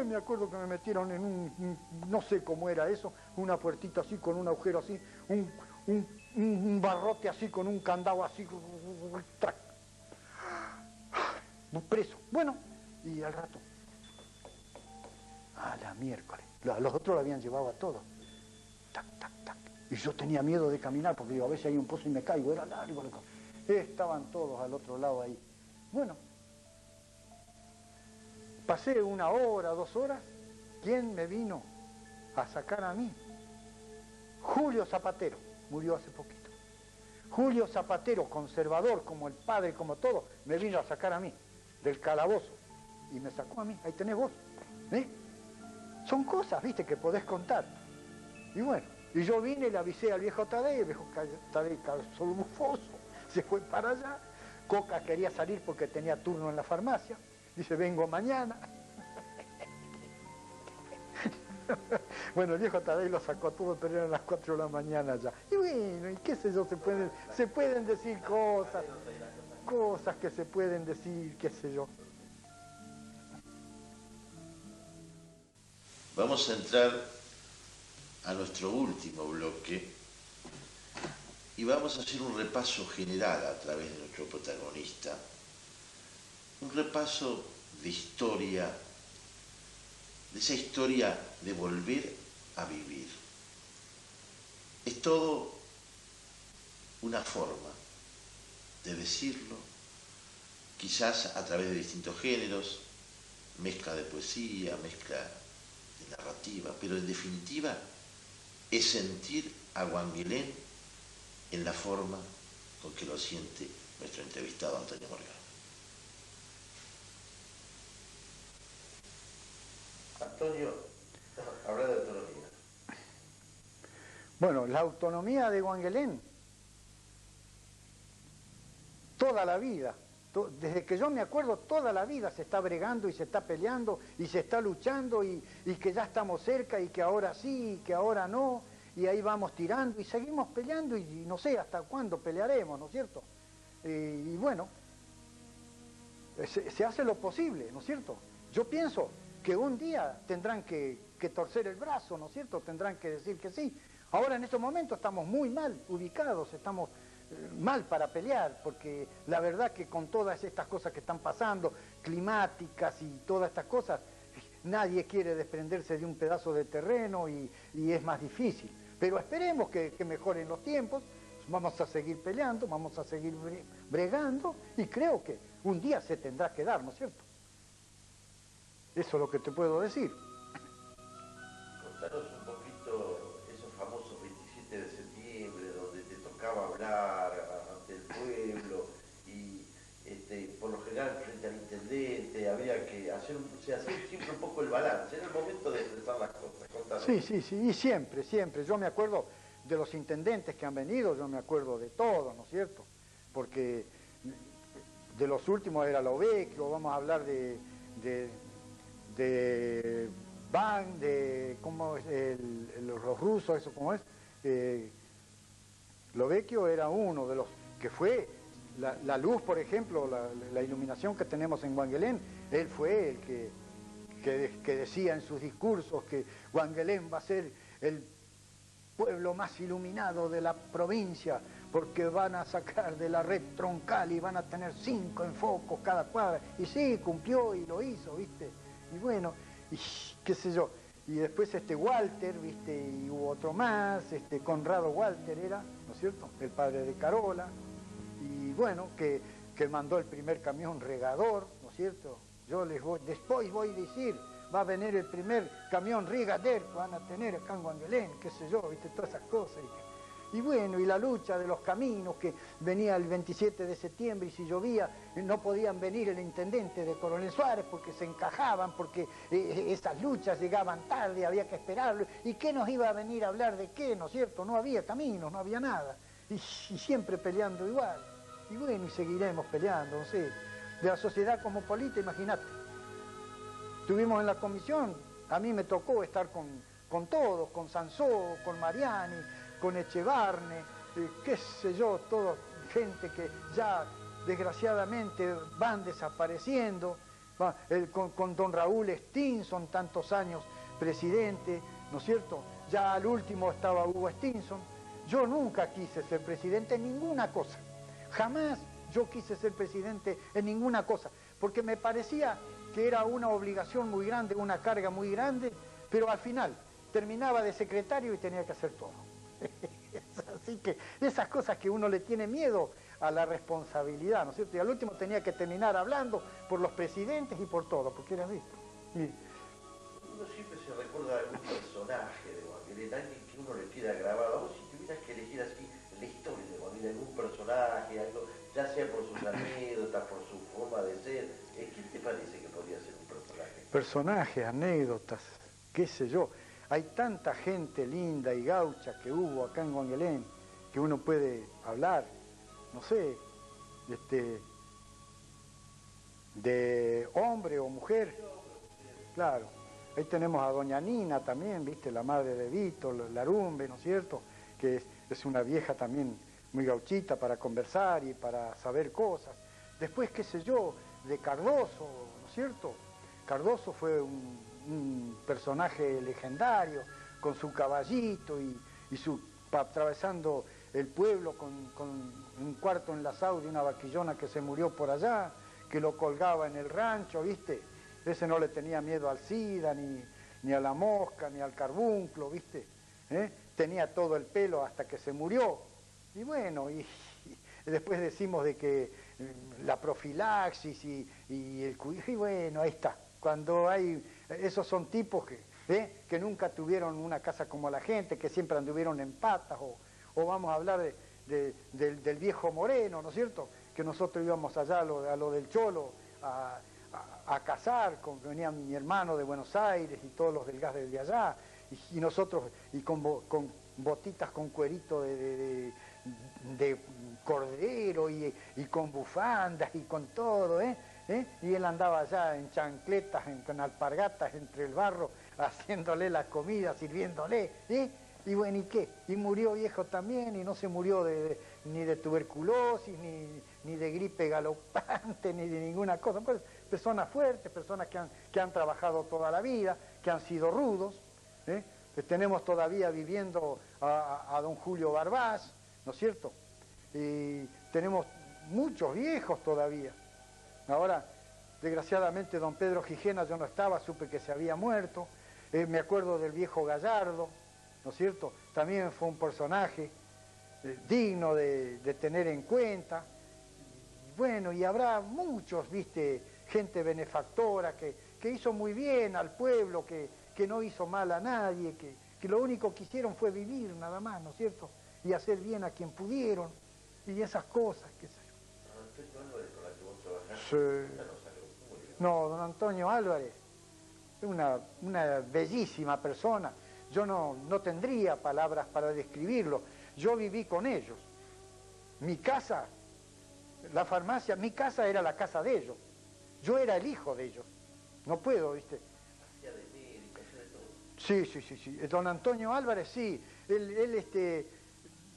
Me acuerdo que me metieron en no sé cómo era eso, una puertita así, con un agujero así, un barrote así, con un candado así, preso. Bueno, y al rato, a la miércoles, los otros lo habían llevado a todos. Tac, tac, tac. Y yo tenía miedo de caminar, porque digo, a veces hay un pozo y me caigo, era largo. Estaban todos al otro lado ahí. Bueno, pasé 1 hora, 2 horas, ¿quién me vino a sacar a mí? Julio Zapatero, murió hace poquito. Julio Zapatero, conservador, como el padre, como todo, me vino a sacar a mí, del calabozo. Y me sacó a mí, ahí tenés vos. Son cosas, viste, que podés contar. Y bueno, y yo vine y le avisé al viejo Tadei, el viejo Tadei calzó bufoso, se fue para allá. Coca quería salir porque tenía turno en la farmacia. Dice, vengo mañana. Bueno, el viejo Tadei lo sacó todo, pero eran las 4 de la mañana ya. Y bueno, y qué sé yo, se pueden decir cosas que se pueden decir, qué sé yo. Vamos a entrar a nuestro último bloque y vamos a hacer un repaso general a través de nuestro protagonista, un repaso de historia, de esa historia de volver a vivir. Es todo una forma de decirlo, quizás a través de distintos géneros, mezcla de poesía, mezcla de narrativa, pero en definitiva es sentir a Guanguelén en la forma con que lo siente nuestro entrevistado Antonio Morgado. Antonio, habla de autonomía. Bueno, la autonomía de Guanguelén, toda la vida, desde que yo me acuerdo, toda la vida se está bregando y se está peleando y se está luchando y que ya estamos cerca y que ahora sí y que ahora no, y ahí vamos tirando y seguimos peleando y no sé hasta cuándo pelearemos, ¿no es cierto? Y bueno, se hace lo posible, ¿no es cierto? Yo pienso que un día tendrán que torcer el brazo, ¿no es cierto? Tendrán que decir que sí. Ahora en estos momentos estamos muy mal ubicados, estamos mal para pelear, porque la verdad que con todas estas cosas que están pasando, climáticas y todas estas cosas, nadie quiere desprenderse de un pedazo de terreno y es más difícil. Pero esperemos que mejoren los tiempos, vamos a seguir peleando, vamos a seguir bregando y creo que un día se tendrá que dar, ¿no es cierto? Eso es lo que te puedo decir. Contanos un poquito esos famosos 27 de septiembre, donde te tocaba hablar ante el pueblo y por lo general frente al intendente había que hacer siempre un poco el balance, era el momento de expresar las cosas. Contanos. Sí, y siempre, yo me acuerdo de los intendentes que han venido, yo me acuerdo de todo, ¿no es cierto? Porque de los últimos era Lovecchio, vamos a hablar de Van, de cómo es los rusos, eso cómo es. Lovecchio era uno de los que fue la luz, por ejemplo, la iluminación que tenemos en Wangelén. Él fue el que decía en sus discursos que Wangelén va a ser el pueblo más iluminado de la provincia, porque van a sacar de la red troncal y van a tener 5 enfocos cada cuadra. Y sí, cumplió y lo hizo, ¿viste? Y bueno, y qué sé yo. Y después Walter, ¿viste? Y hubo otro más, Conrado Walter era, ¿no es cierto?, el padre de Carola. Y bueno, que mandó el primer camión regador, ¿no es cierto? Yo después voy a decir, va a venir el primer camión regader que van a tener acá en Wangelén, qué sé yo, ¿viste? Todas esas cosas. Y bueno, y la lucha de los caminos, que venía el 27 de septiembre y si llovía no podían venir el intendente de Coronel Suárez porque se encajaban, porque esas luchas llegaban tarde, había que esperarlo. ¿Y qué nos iba a venir a hablar de qué, no es cierto? No había caminos, no había nada. Y siempre peleando igual. Y bueno, y seguiremos peleando, no sé. De la sociedad cosmopolita, imagínate. Estuvimos en la comisión, a mí me tocó estar con todos, con Sansó, con Mariani, con Echevarne, qué sé yo, toda gente que ya desgraciadamente van desapareciendo, con don Raúl Stinson, tantos años presidente, ¿no es cierto? Ya al último estaba Hugo Stinson. Yo nunca quise ser presidente en ninguna cosa, jamás yo quise ser presidente en ninguna cosa, porque me parecía que era una obligación muy grande, una carga muy grande, pero al final terminaba de secretario y tenía que hacer todo. Así que esas cosas que uno le tiene miedo a la responsabilidad, ¿no es cierto? Y al último tenía que terminar hablando por los presidentes y por todo, porque era así. Uno siempre se recuerda de algún personaje de Wangelén, alguien que uno le queda grabado. A vos, si tuvieras que elegir así la historia de Wangelén, algún personaje, algo, ya sea por sus anécdotas, por su forma de ser, ¿quién te parece que podría ser un personaje? Personajes, anécdotas, qué sé yo. Hay tanta gente linda y gaucha que hubo acá en Wangelén que uno puede hablar, no sé, de hombre o mujer. Claro, ahí tenemos a doña Nina también, ¿viste? La madre de Vito, Larumbe, ¿no es cierto? Que es una vieja también muy gauchita para conversar y para saber cosas. Después, qué sé yo, de Cardoso, ¿no es cierto? Cardoso fue un personaje legendario, con su caballito y atravesando el pueblo con un cuarto enlazado de una vaquillona que se murió por allá, que lo colgaba en el rancho, ¿viste? Ese no le tenía miedo al SIDA, ni a la mosca, ni al carbunclo, ¿viste? Tenía todo el pelo hasta que se murió. Y bueno, y después decimos de que la profilaxis y el cuidado, y bueno, ahí está. Cuando hay, esos son tipos que nunca tuvieron una casa como la gente, que siempre anduvieron en patas, o vamos a hablar del viejo Moreno, ¿no es cierto? Que nosotros íbamos allá a lo del Cholo a cazar, venía mi hermano de Buenos Aires y todos los del gas de allá, y nosotros, y con botitas con cuerito de cordero y con bufandas y con todo, y él andaba allá en chancletas, con alpargatas entre el barro, haciéndole la comida, sirviéndole, y bueno, ¿y qué? Y murió viejo también, y no se murió ni de tuberculosis, ni de gripe galopante, ni de ninguna cosa. Pues, personas fuertes, personas que han trabajado toda la vida, que han sido rudos. Tenemos todavía viviendo a don Julio Barbás, ¿no es cierto? Y tenemos muchos viejos todavía. Ahora, desgraciadamente, don Pedro Gijena, yo no estaba, supe que se había muerto. Me acuerdo del viejo Gallardo, ¿no es cierto? También fue un personaje digno de tener en cuenta. Bueno, y habrá muchos, ¿viste? Gente benefactora que hizo muy bien al pueblo, que no hizo mal a nadie, que lo único que hicieron fue vivir nada más, ¿no es cierto? Y hacer bien a quien pudieron, y esas cosas, qué sé yo. No, don Antonio Álvarez, es una bellísima persona. Yo no tendría palabras para describirlo. Yo viví con ellos. Mi casa la farmacia, mi casa era la casa de ellos. Yo era el hijo de ellos. No puedo, ¿viste? Hacía de médico, hacía de todo. Sí, sí, sí, sí. Don Antonio Álvarez, sí.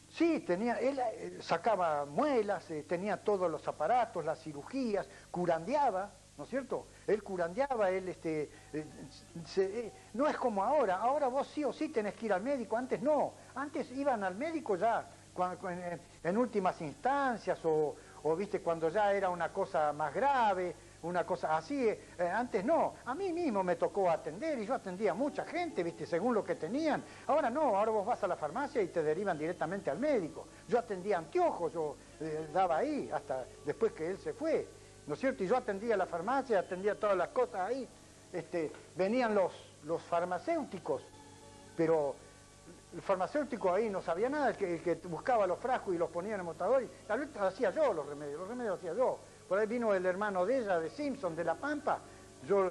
Sí, él sacaba muelas, tenía todos los aparatos, las cirugías, curandeaba, ¿no es cierto? Él curandeaba, no es como ahora vos sí o sí tenés que ir al médico, antes no, antes iban al médico ya, en últimas instancias, o viste, cuando ya era una cosa más grave, una cosa así, antes no, a mí mismo me tocó atender y yo atendía a mucha gente, viste, según lo que tenían. Ahora no, ahora vos vas a la farmacia y te derivan directamente al médico. Yo atendía anteojos, yo daba ahí, hasta después que él se fue, ¿no es cierto? Y yo atendía la farmacia, atendía todas las cosas ahí. Venían los farmacéuticos, pero el farmacéutico ahí no sabía nada, el que buscaba los frascos y los ponía en el mostrador, y tal vez hacía yo los remedios hacía yo. Por ahí vino el hermano de ella, de Simpson, de La Pampa, yo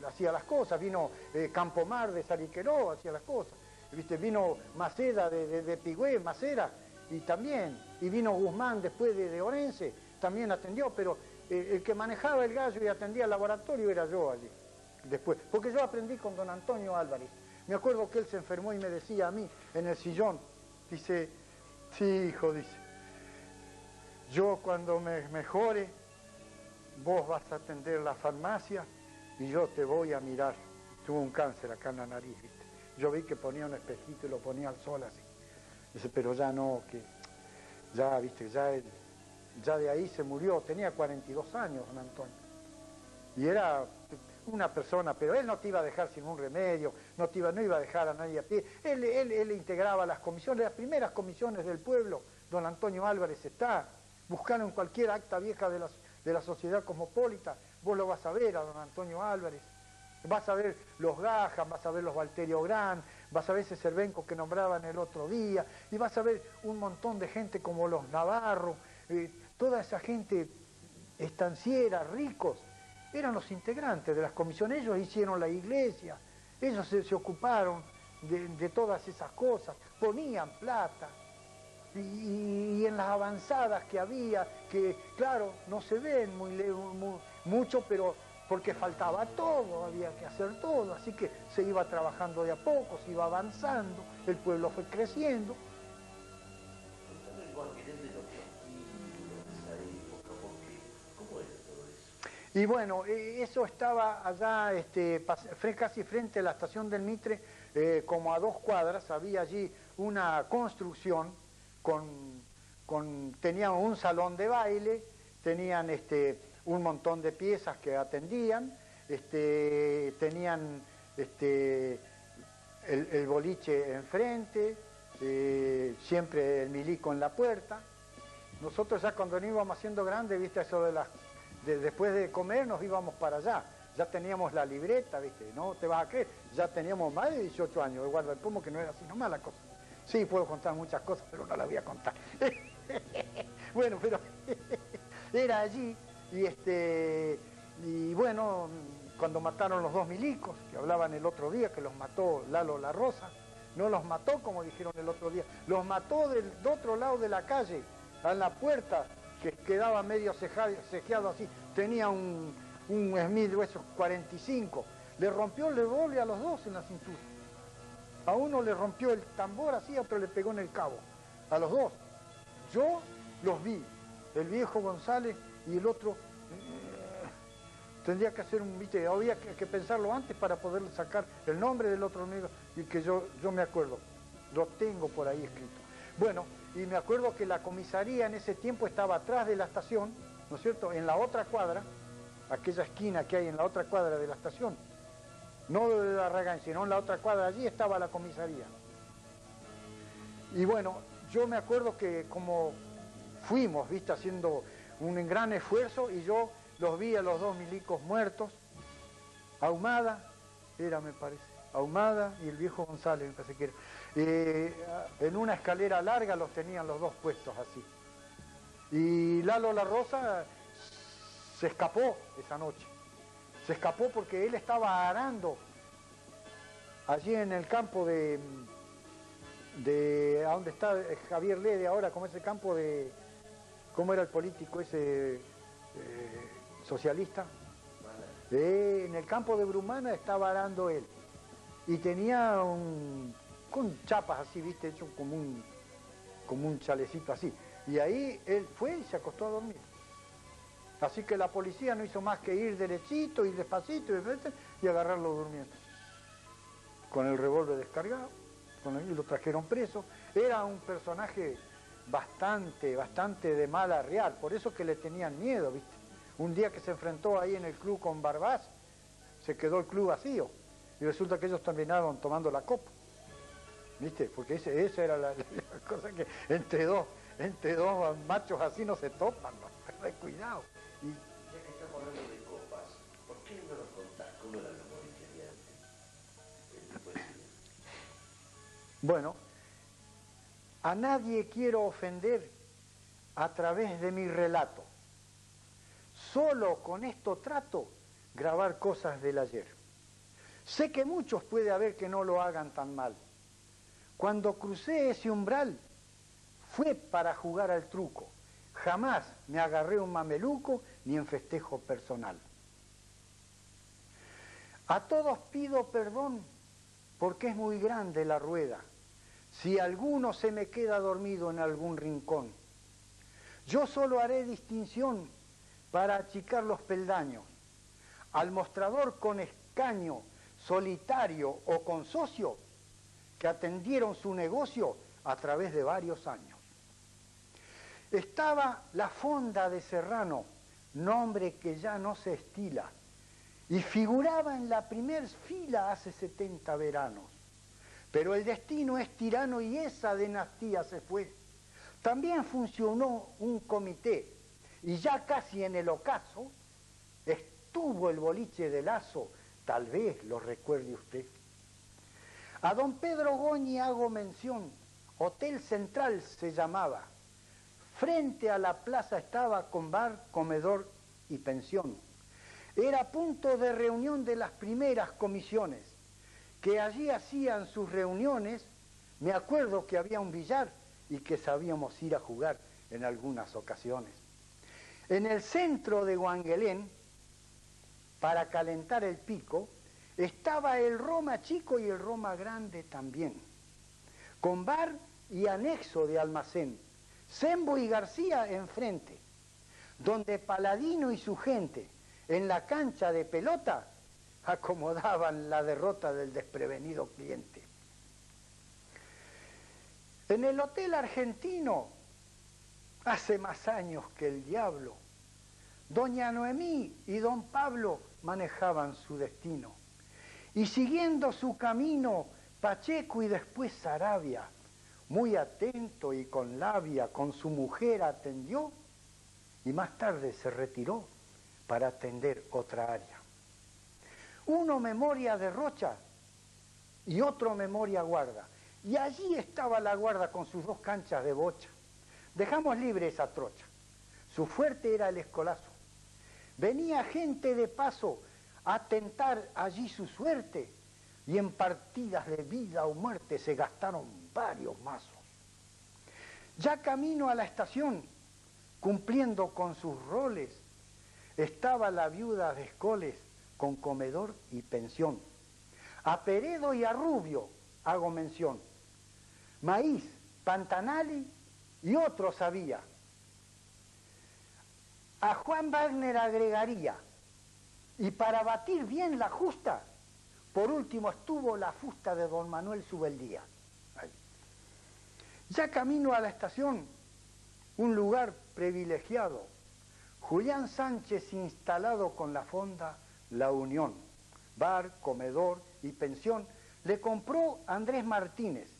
hacía las cosas, vino Campomar de Sariqueró, hacía las cosas, ¿viste? Vino Maceda de Pigüé, Macera, y vino Guzmán después de Orense, también atendió, pero el que manejaba el gallo y atendía el laboratorio era yo allí, después, porque yo aprendí con don Antonio Álvarez. Me acuerdo que él se enfermó y me decía a mí, en el sillón, dice, sí, hijo, dice, yo cuando me mejore, vos vas a atender la farmacia y yo te voy a mirar. Tuvo un cáncer acá en la nariz, ¿viste? Yo vi que ponía un espejito y lo ponía al sol así. Dice, pero ya no, que ya, ¿viste? Ya de ahí se murió, tenía 42 años, don Antonio. Y era una persona, pero él no te iba a dejar sin un remedio, no iba a dejar a nadie a pie. Él integraba las comisiones, las primeras comisiones del pueblo, don Antonio Álvarez está. Buscaron en cualquier acta vieja de la sociedad cosmopolita, vos lo vas a ver a don Antonio Álvarez, vas a ver los Gajan, vas a ver los Valterio Gran, vas a ver ese Cervenco que nombraban el otro día, y vas a ver un montón de gente como los Navarro, toda esa gente estanciera, ricos, eran los integrantes de las comisiones, ellos hicieron la iglesia, ellos se ocuparon de todas esas cosas, ponían plata. Y en las avanzadas que había, que claro, no se ven mucho, pero porque faltaba todo, había que hacer todo, así que se iba trabajando de a poco, se iba avanzando, el pueblo fue creciendo. Contame el Guanguelén de los prostíbulos de esa época, porque, ¿cómo era todo eso? Y bueno, eso estaba allá, casi frente a la estación del Mitre, como a 2 cuadras, había allí una construcción, tenían un salón de baile, tenían un montón de piezas que atendían, tenían el boliche enfrente, siempre el milico en la puerta. Nosotros ya cuando nos íbamos haciendo grandes, viste, eso después de comer nos íbamos para allá, ya teníamos la libreta, viste, no te vas a creer, ya teníamos más de 18 años, guarda el pomo que no era así nomás la cosa. Sí, puedo contar muchas cosas, pero no las voy a contar. Bueno, pero era allí, y bueno, cuando mataron los 2 milicos, que hablaban el otro día, que los mató Lalo La Rosa, no los mató como dijeron el otro día, los mató del otro lado de la calle, a la puerta, que quedaba medio cejeado así, tenía un Smith de esos 45, le rompió el revólver a los 2 en la cintura. A uno le rompió el tambor así, a otro le pegó en el cabo. A los 2. Yo los vi. El viejo González y el otro. Tendría que hacer viste, había que pensarlo antes para poder sacar el nombre del otro amigo y que yo me acuerdo. Lo tengo por ahí escrito. Bueno, y me acuerdo que la comisaría en ese tiempo estaba atrás de la estación, ¿no es cierto? En la otra cuadra, aquella esquina que hay en la otra cuadra de la estación. No de Larragán, sino en la otra cuadra, allí estaba la comisaría. Y bueno, yo me acuerdo que como fuimos, viste, haciendo un gran esfuerzo, y yo los vi a los 2 milicos muertos, Ahumada, me parece, Ahumada y el viejo González, me parece que era. En una escalera larga los tenían los 2 puestos así. Y Lalo La Rosa se escapó esa noche. Se escapó porque él estaba arando allí en el campo de a donde está Javier Lede ahora, como ese campo de ¿Cómo era el político ese socialista? En el campo de Brumana estaba arando él. Y tenía con chapas así, viste, hecho como un chalecito así. Y ahí él fue y se acostó a dormir. Así que la policía no hizo más que ir derechito, ir despacito y agarrarlo durmiendo. Con el revólver descargado, y lo trajeron preso. Era un personaje bastante de mal arrear, por eso que le tenían miedo, ¿viste? Un día que se enfrentó ahí en el club con Barbás, se quedó el club vacío, y resulta que ellos terminaron tomando la copa, ¿viste? Porque esa era la cosa que entre dos machos así no se topan, ¿no? Pero cuidado. Ya que estamos hablando de copas, ¿por qué no nos contás cómo eran los boliches de antes? En poesía. Bueno, a nadie quiero ofender a través de mi relato. Solo con esto trato grabar cosas del ayer. Sé que muchos puede haber que no lo hagan tan mal. Cuando crucé ese umbral fue para jugar al truco. Jamás me agarré un mameluco ni en festejo personal. A todos pido perdón porque es muy grande la rueda. Si alguno se me queda dormido en algún rincón, yo solo haré distinción para achicar los peldaños. Al mostrador con escaño, solitario o con socio, que atendieron su negocio a través de varios años. Estaba la Fonda de Serrano, nombre que ya no se estila, y figuraba en la primer fila hace 70 veranos. Pero el destino es tirano y esa dinastía se fue. También funcionó un comité, y ya casi en el ocaso estuvo el boliche de Lazo, tal vez lo recuerde usted. A don Pedro Goñi hago mención, Hotel Central se llamaba. Frente a la plaza estaba con bar, comedor y pensión. Era punto de reunión de las primeras comisiones, que allí hacían sus reuniones. Me acuerdo que había un billar y que sabíamos ir a jugar en algunas ocasiones. En el centro de Guanguelén, para calentar el pico, estaba el Roma chico y el Roma grande también, con bar y anexo de almacén. Sembo y García enfrente, donde Paladino y su gente en la cancha de pelota acomodaban la derrota del desprevenido cliente. En el Hotel Argentino, hace más años que el diablo, doña Noemí y don Pablo manejaban su destino. Y siguiendo su camino, Pacheco y después Sarabia, muy atento y con labia, con su mujer atendió y más tarde se retiró para atender otra área. Uno memoria de Rocha y otro memoria Guarda. Y allí estaba la Guarda con sus dos canchas de bocha. Dejamos libre esa trocha. Su fuerte era el escolazo. Venía gente de paso a tentar allí su suerte y en partidas de vida o muerte se gastaron varios mazos. Ya camino a la estación, cumpliendo con sus roles, estaba la viuda de Escoles con comedor y pensión. A Peredo y a Rubio hago mención. Maíz, Pantanali y otros había. A Juan Wagner agregaría, y para batir bien la justa, por último estuvo la fusta de don Manuel Subeldía. Ahí. Ya camino a la estación, un lugar privilegiado, Julián Sánchez instalado con la Fonda La Unión, bar, comedor y pensión, le compró Andrés Martínez,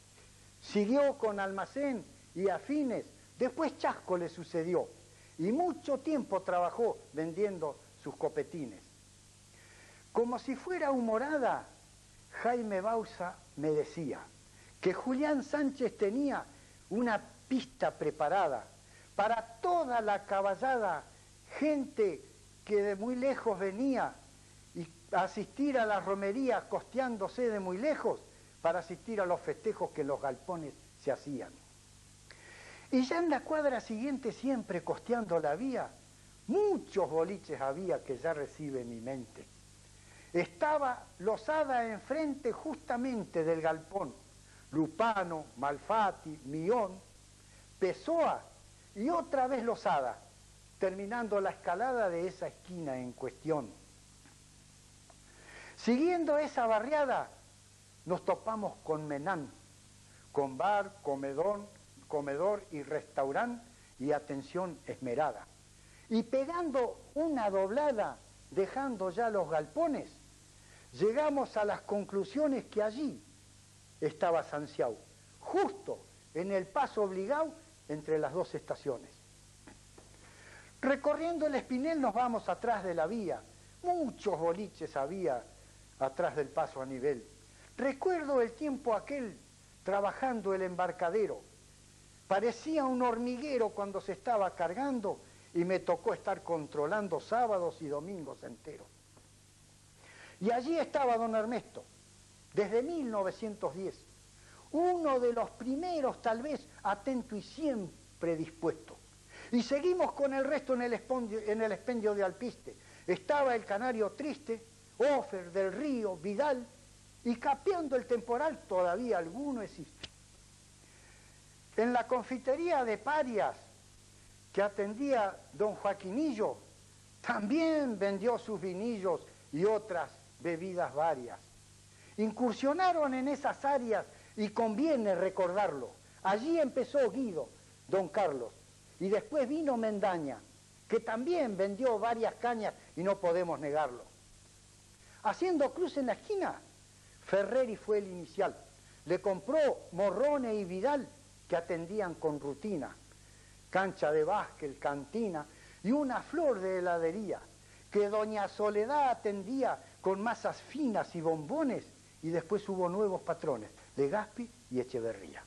siguió con almacén y afines, después Chasco le sucedió, y mucho tiempo trabajó vendiendo sus copetines. Como si fuera humorada, Jaime Bauza me decía que Julián Sánchez tenía una pista preparada para toda la caballada, gente que de muy lejos venía y asistir a las romerías costeándose de muy lejos para asistir a los festejos que en los galpones se hacían. Y ya en la cuadra siguiente, siempre costeando la vía, muchos boliches había que ya recibe mi mente. Estaba Losada enfrente justamente del galpón, Lupano, Malfatti, Mión, Pessoa y otra vez Losada, terminando la escalada de esa esquina en cuestión. Siguiendo esa barriada, nos topamos con Menán, con bar, comedor y restaurante y atención esmerada. Y pegando una doblada, dejando ya los galpones, llegamos a las conclusiones que allí estaba Sanciau, justo en el paso obligado entre las dos estaciones. Recorriendo el Espinel nos vamos atrás de la vía. Muchos boliches había atrás del paso a nivel. Recuerdo el tiempo aquel trabajando el embarcadero. Parecía un hormiguero cuando se estaba cargando y me tocó estar controlando sábados y domingos enteros. Y allí estaba don Ernesto, desde 1910, uno de los primeros tal vez atento y siempre dispuesto. Y seguimos con el resto en el expendio de Alpiste. Estaba el Canario Triste, Ofer, Del Río, Vidal, y capeando el temporal todavía alguno existe. En la confitería de Parias, que atendía don Joaquinillo, también vendió sus vinillos y otras bebidas varias. Incursionaron en esas áreas y conviene recordarlo. Allí empezó Guido, don Carlos, y después vino Mendaña, que también vendió varias cañas y no podemos negarlo. Haciendo cruz en la esquina, Ferreri fue el inicial. Le compró Morrone y Vidal, que atendían con rutina, cancha de básquet, cantina y una flor de heladería, que doña Soledad atendía con masas finas y bombones, y después hubo nuevos patrones, Legazpi y Echeverría.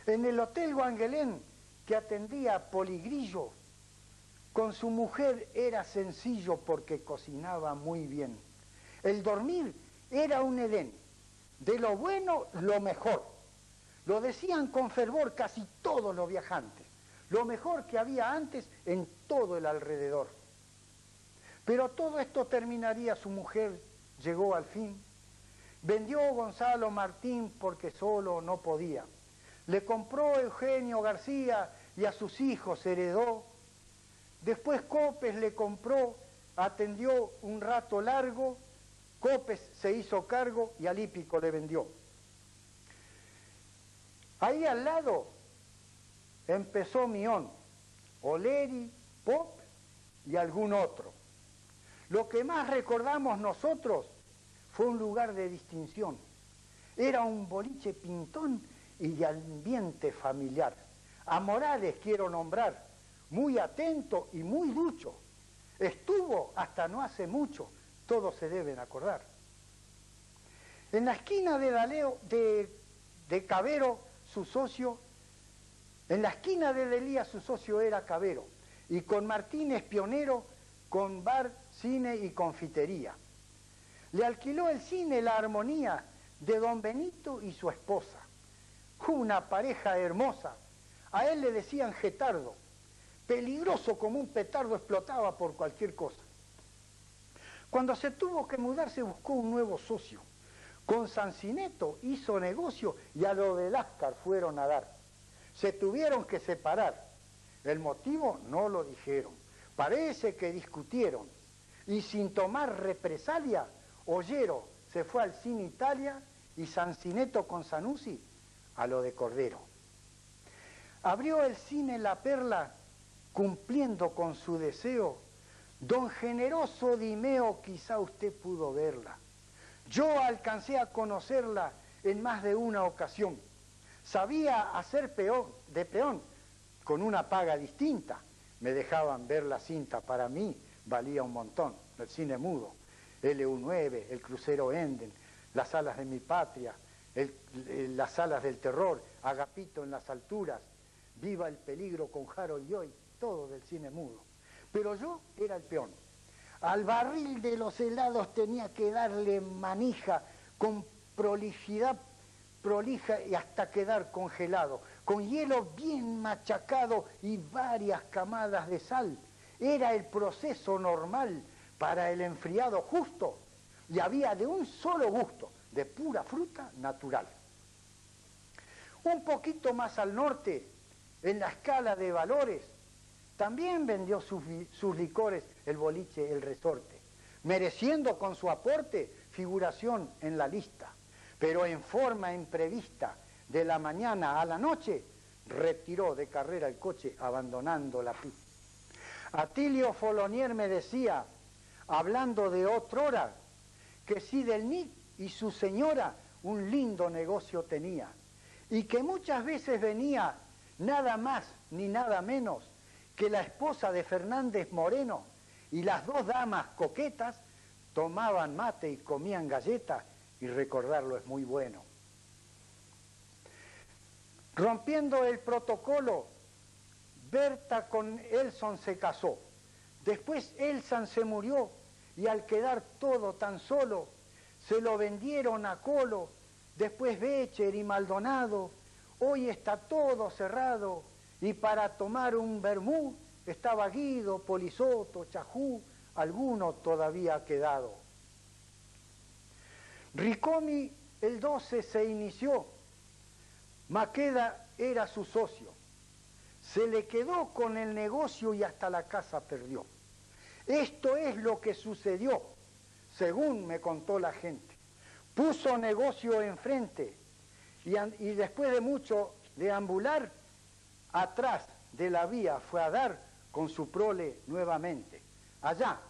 En el Hotel Guanguelén, que atendía Poligrillo, con su mujer era sencillo porque cocinaba muy bien. El dormir era un Edén, de lo bueno lo mejor. Lo decían con fervor casi todos los viajantes, lo mejor que había antes en todo el alrededor. Pero todo esto terminaría, su mujer llegó al fin. Vendió Gonzalo Martín porque solo no podía. Le compró Eugenio García y a sus hijos heredó. Después Copes le compró, atendió un rato largo, Copes se hizo cargo y al hípico le vendió. Ahí al lado empezó Mión, Oleri, Pop y algún otro. Lo que más recordamos nosotros fue un lugar de distinción. Era un boliche pintón y de ambiente familiar. A Morales quiero nombrar, muy atento y muy ducho. Estuvo hasta no hace mucho, todos se deben acordar. En la esquina de Cavero, su socio, en la esquina de Delía su socio era Cavero, y con Martínez pionero, con bar, cine y confitería. Le alquiló el cine La Armonía de don Benito y su esposa. Una pareja hermosa. A él le decían Getardo. Peligroso como un petardo, explotaba por cualquier cosa. Cuando se tuvo que mudar se buscó un nuevo socio. Con Sancineto hizo negocio y a lo de Láscar fueron a dar. Se tuvieron que separar. El motivo no lo dijeron. Parece que discutieron. Y sin tomar represalia, Ollero se fue al Cine Italia y Sancineto con Zanussi a lo de Cordero. Abrió el cine La Perla cumpliendo con su deseo. Don Generoso Dimeo, quizá usted pudo verla. Yo alcancé a conocerla en más de una ocasión. Sabía hacer de peón con una paga distinta. Me dejaban ver la cinta, para mí valía un montón. El cine mudo, LU9, el crucero Enden, las alas de mi patria, las alas del terror, Agapito en las alturas, Viva el peligro con Harold Lloyd, todo del cine mudo. Pero yo era el peón. Al barril de los helados tenía que darle manija con prolija y hasta quedar congelado, con hielo bien machacado y varias camadas de sal. Era el proceso normal para el enfriado justo y había de un solo gusto, de pura fruta natural. Un poquito más al norte, en la escala de valores, también vendió sus licores el boliche El Resorte, mereciendo con su aporte figuración en la lista, pero en forma imprevista, de la mañana a la noche, retiró de carrera el coche abandonando la pista. Atilio Folonier me decía, hablando de otrora, que si del Nic y su señora un lindo negocio tenía, y que muchas veces venía nada más ni nada menos que la esposa de Fernández Moreno, y las dos damas coquetas tomaban mate y comían galletas, y recordarlo es muy bueno. Rompiendo el protocolo, Berta con Elson se casó. Después Elsan se murió y al quedar todo tan solo, se lo vendieron a Colo, después Becher y Maldonado. Hoy está todo cerrado y para tomar un vermú estaba Guido, Polisoto, Chajú, alguno todavía ha quedado. Ricomi el 12 se inició, Maqueda era su socio, se le quedó con el negocio y hasta la casa perdió. Esto es lo que sucedió, según me contó la gente. Puso negocio enfrente y después de mucho deambular, atrás de la vía fue a dar con su prole nuevamente. Allá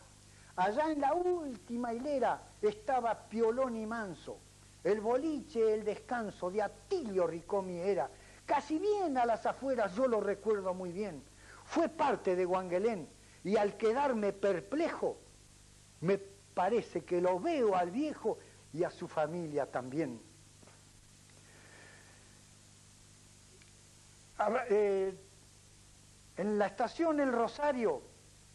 en la última hilera estaba Piolón y Manso. El boliche, el descanso de Atilio Ricomi era, casi bien a las afueras, yo lo recuerdo muy bien. Fue parte de Guanguelén y al quedarme perplejo, me parece que lo veo al viejo y a su familia también. En la estación El Rosario,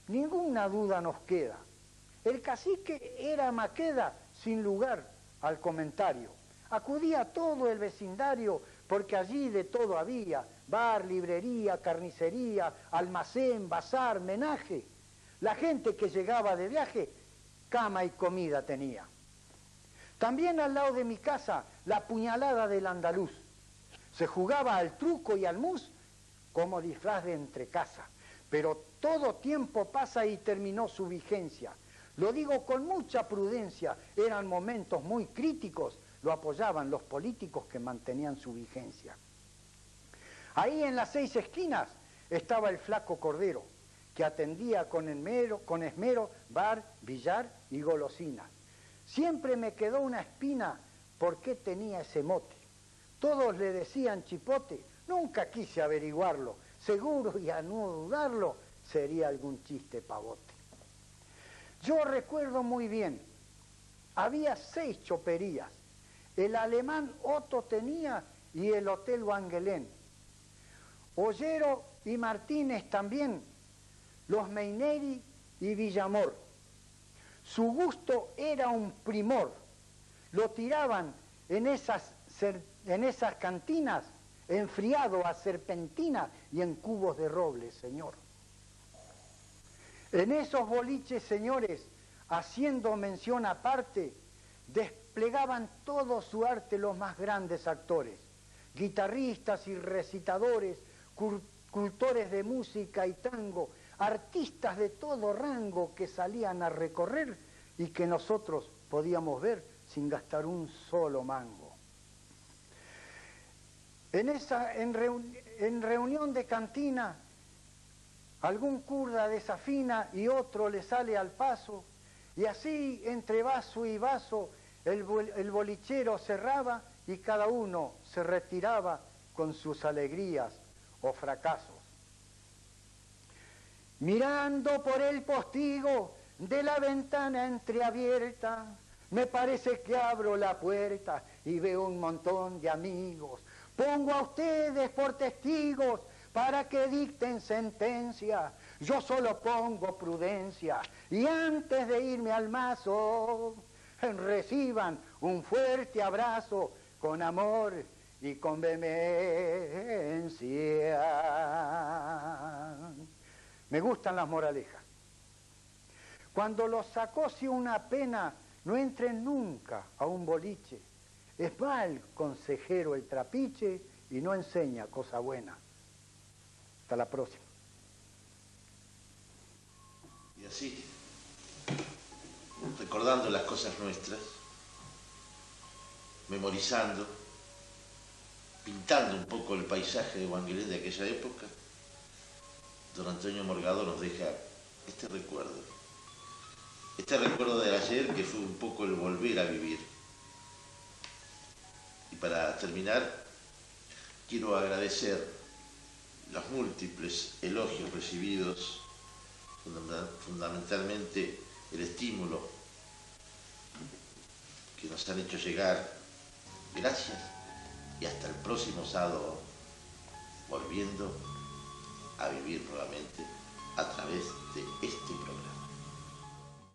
ninguna duda nos queda. El cacique era Maqueda, sin lugar al comentario. Acudía todo el vecindario porque allí de todo había, bar, librería, carnicería, almacén, bazar, menaje. La gente que llegaba de viaje, cama y comida tenía. También al lado de mi casa, la puñalada del andaluz. Se jugaba al truco y al mus como disfraz de entrecasa, pero todo tiempo pasa y terminó su vigencia. Lo digo con mucha prudencia, eran momentos muy críticos, lo apoyaban los políticos que mantenían su vigencia. Ahí en las 6 esquinas estaba el Flaco Cordero, que atendía con esmero bar, billar y golosinas. Siempre me quedó una espina por qué tenía ese mote. Todos le decían chipote, nunca quise averiguarlo, seguro y a no dudarlo sería algún chiste pavote. Yo recuerdo muy bien, había 6 choperías, el alemán Otto tenía y el Hotel Guanguelén. Ollero y Martínez también, los Meineri y Villamor. Su gusto era un primor, lo tiraban en esas cantinas, enfriado a serpentina y en cubos de roble, señor. En esos boliches, señores, haciendo mención aparte, desplegaban todo su arte los más grandes actores, guitarristas y recitadores, cultores de música y tango, artistas de todo rango que salían a recorrer y que nosotros podíamos ver sin gastar un solo mango. En reunión de cantina, algún kurda desafina y otro le sale al paso, y así entre vaso y vaso el bolichero cerraba y cada uno se retiraba con sus alegrías o fracasos. Mirando por el postigo de la ventana entreabierta, me parece que abro la puerta y veo un montón de amigos. Pongo a ustedes por testigos para que dicten sentencia. Yo solo pongo prudencia y antes de irme al mazo, reciban un fuerte abrazo con amor y con vehemencia. Me gustan las moralejas. Cuando los sacó si una pena, no entren nunca a un boliche. Es mal consejero el trapiche y no enseña cosa buena. Hasta la próxima. Y así, recordando las cosas nuestras, memorizando, pintando un poco el paisaje de Wangelén de aquella época, don Antonio Morgado nos deja este recuerdo del ayer que fue un poco el volver a vivir. Y para terminar, quiero agradecer los múltiples elogios recibidos, fundamentalmente el estímulo que nos han hecho llegar. Gracias y hasta el próximo sábado, volviendo a vivir nuevamente a través de este programa.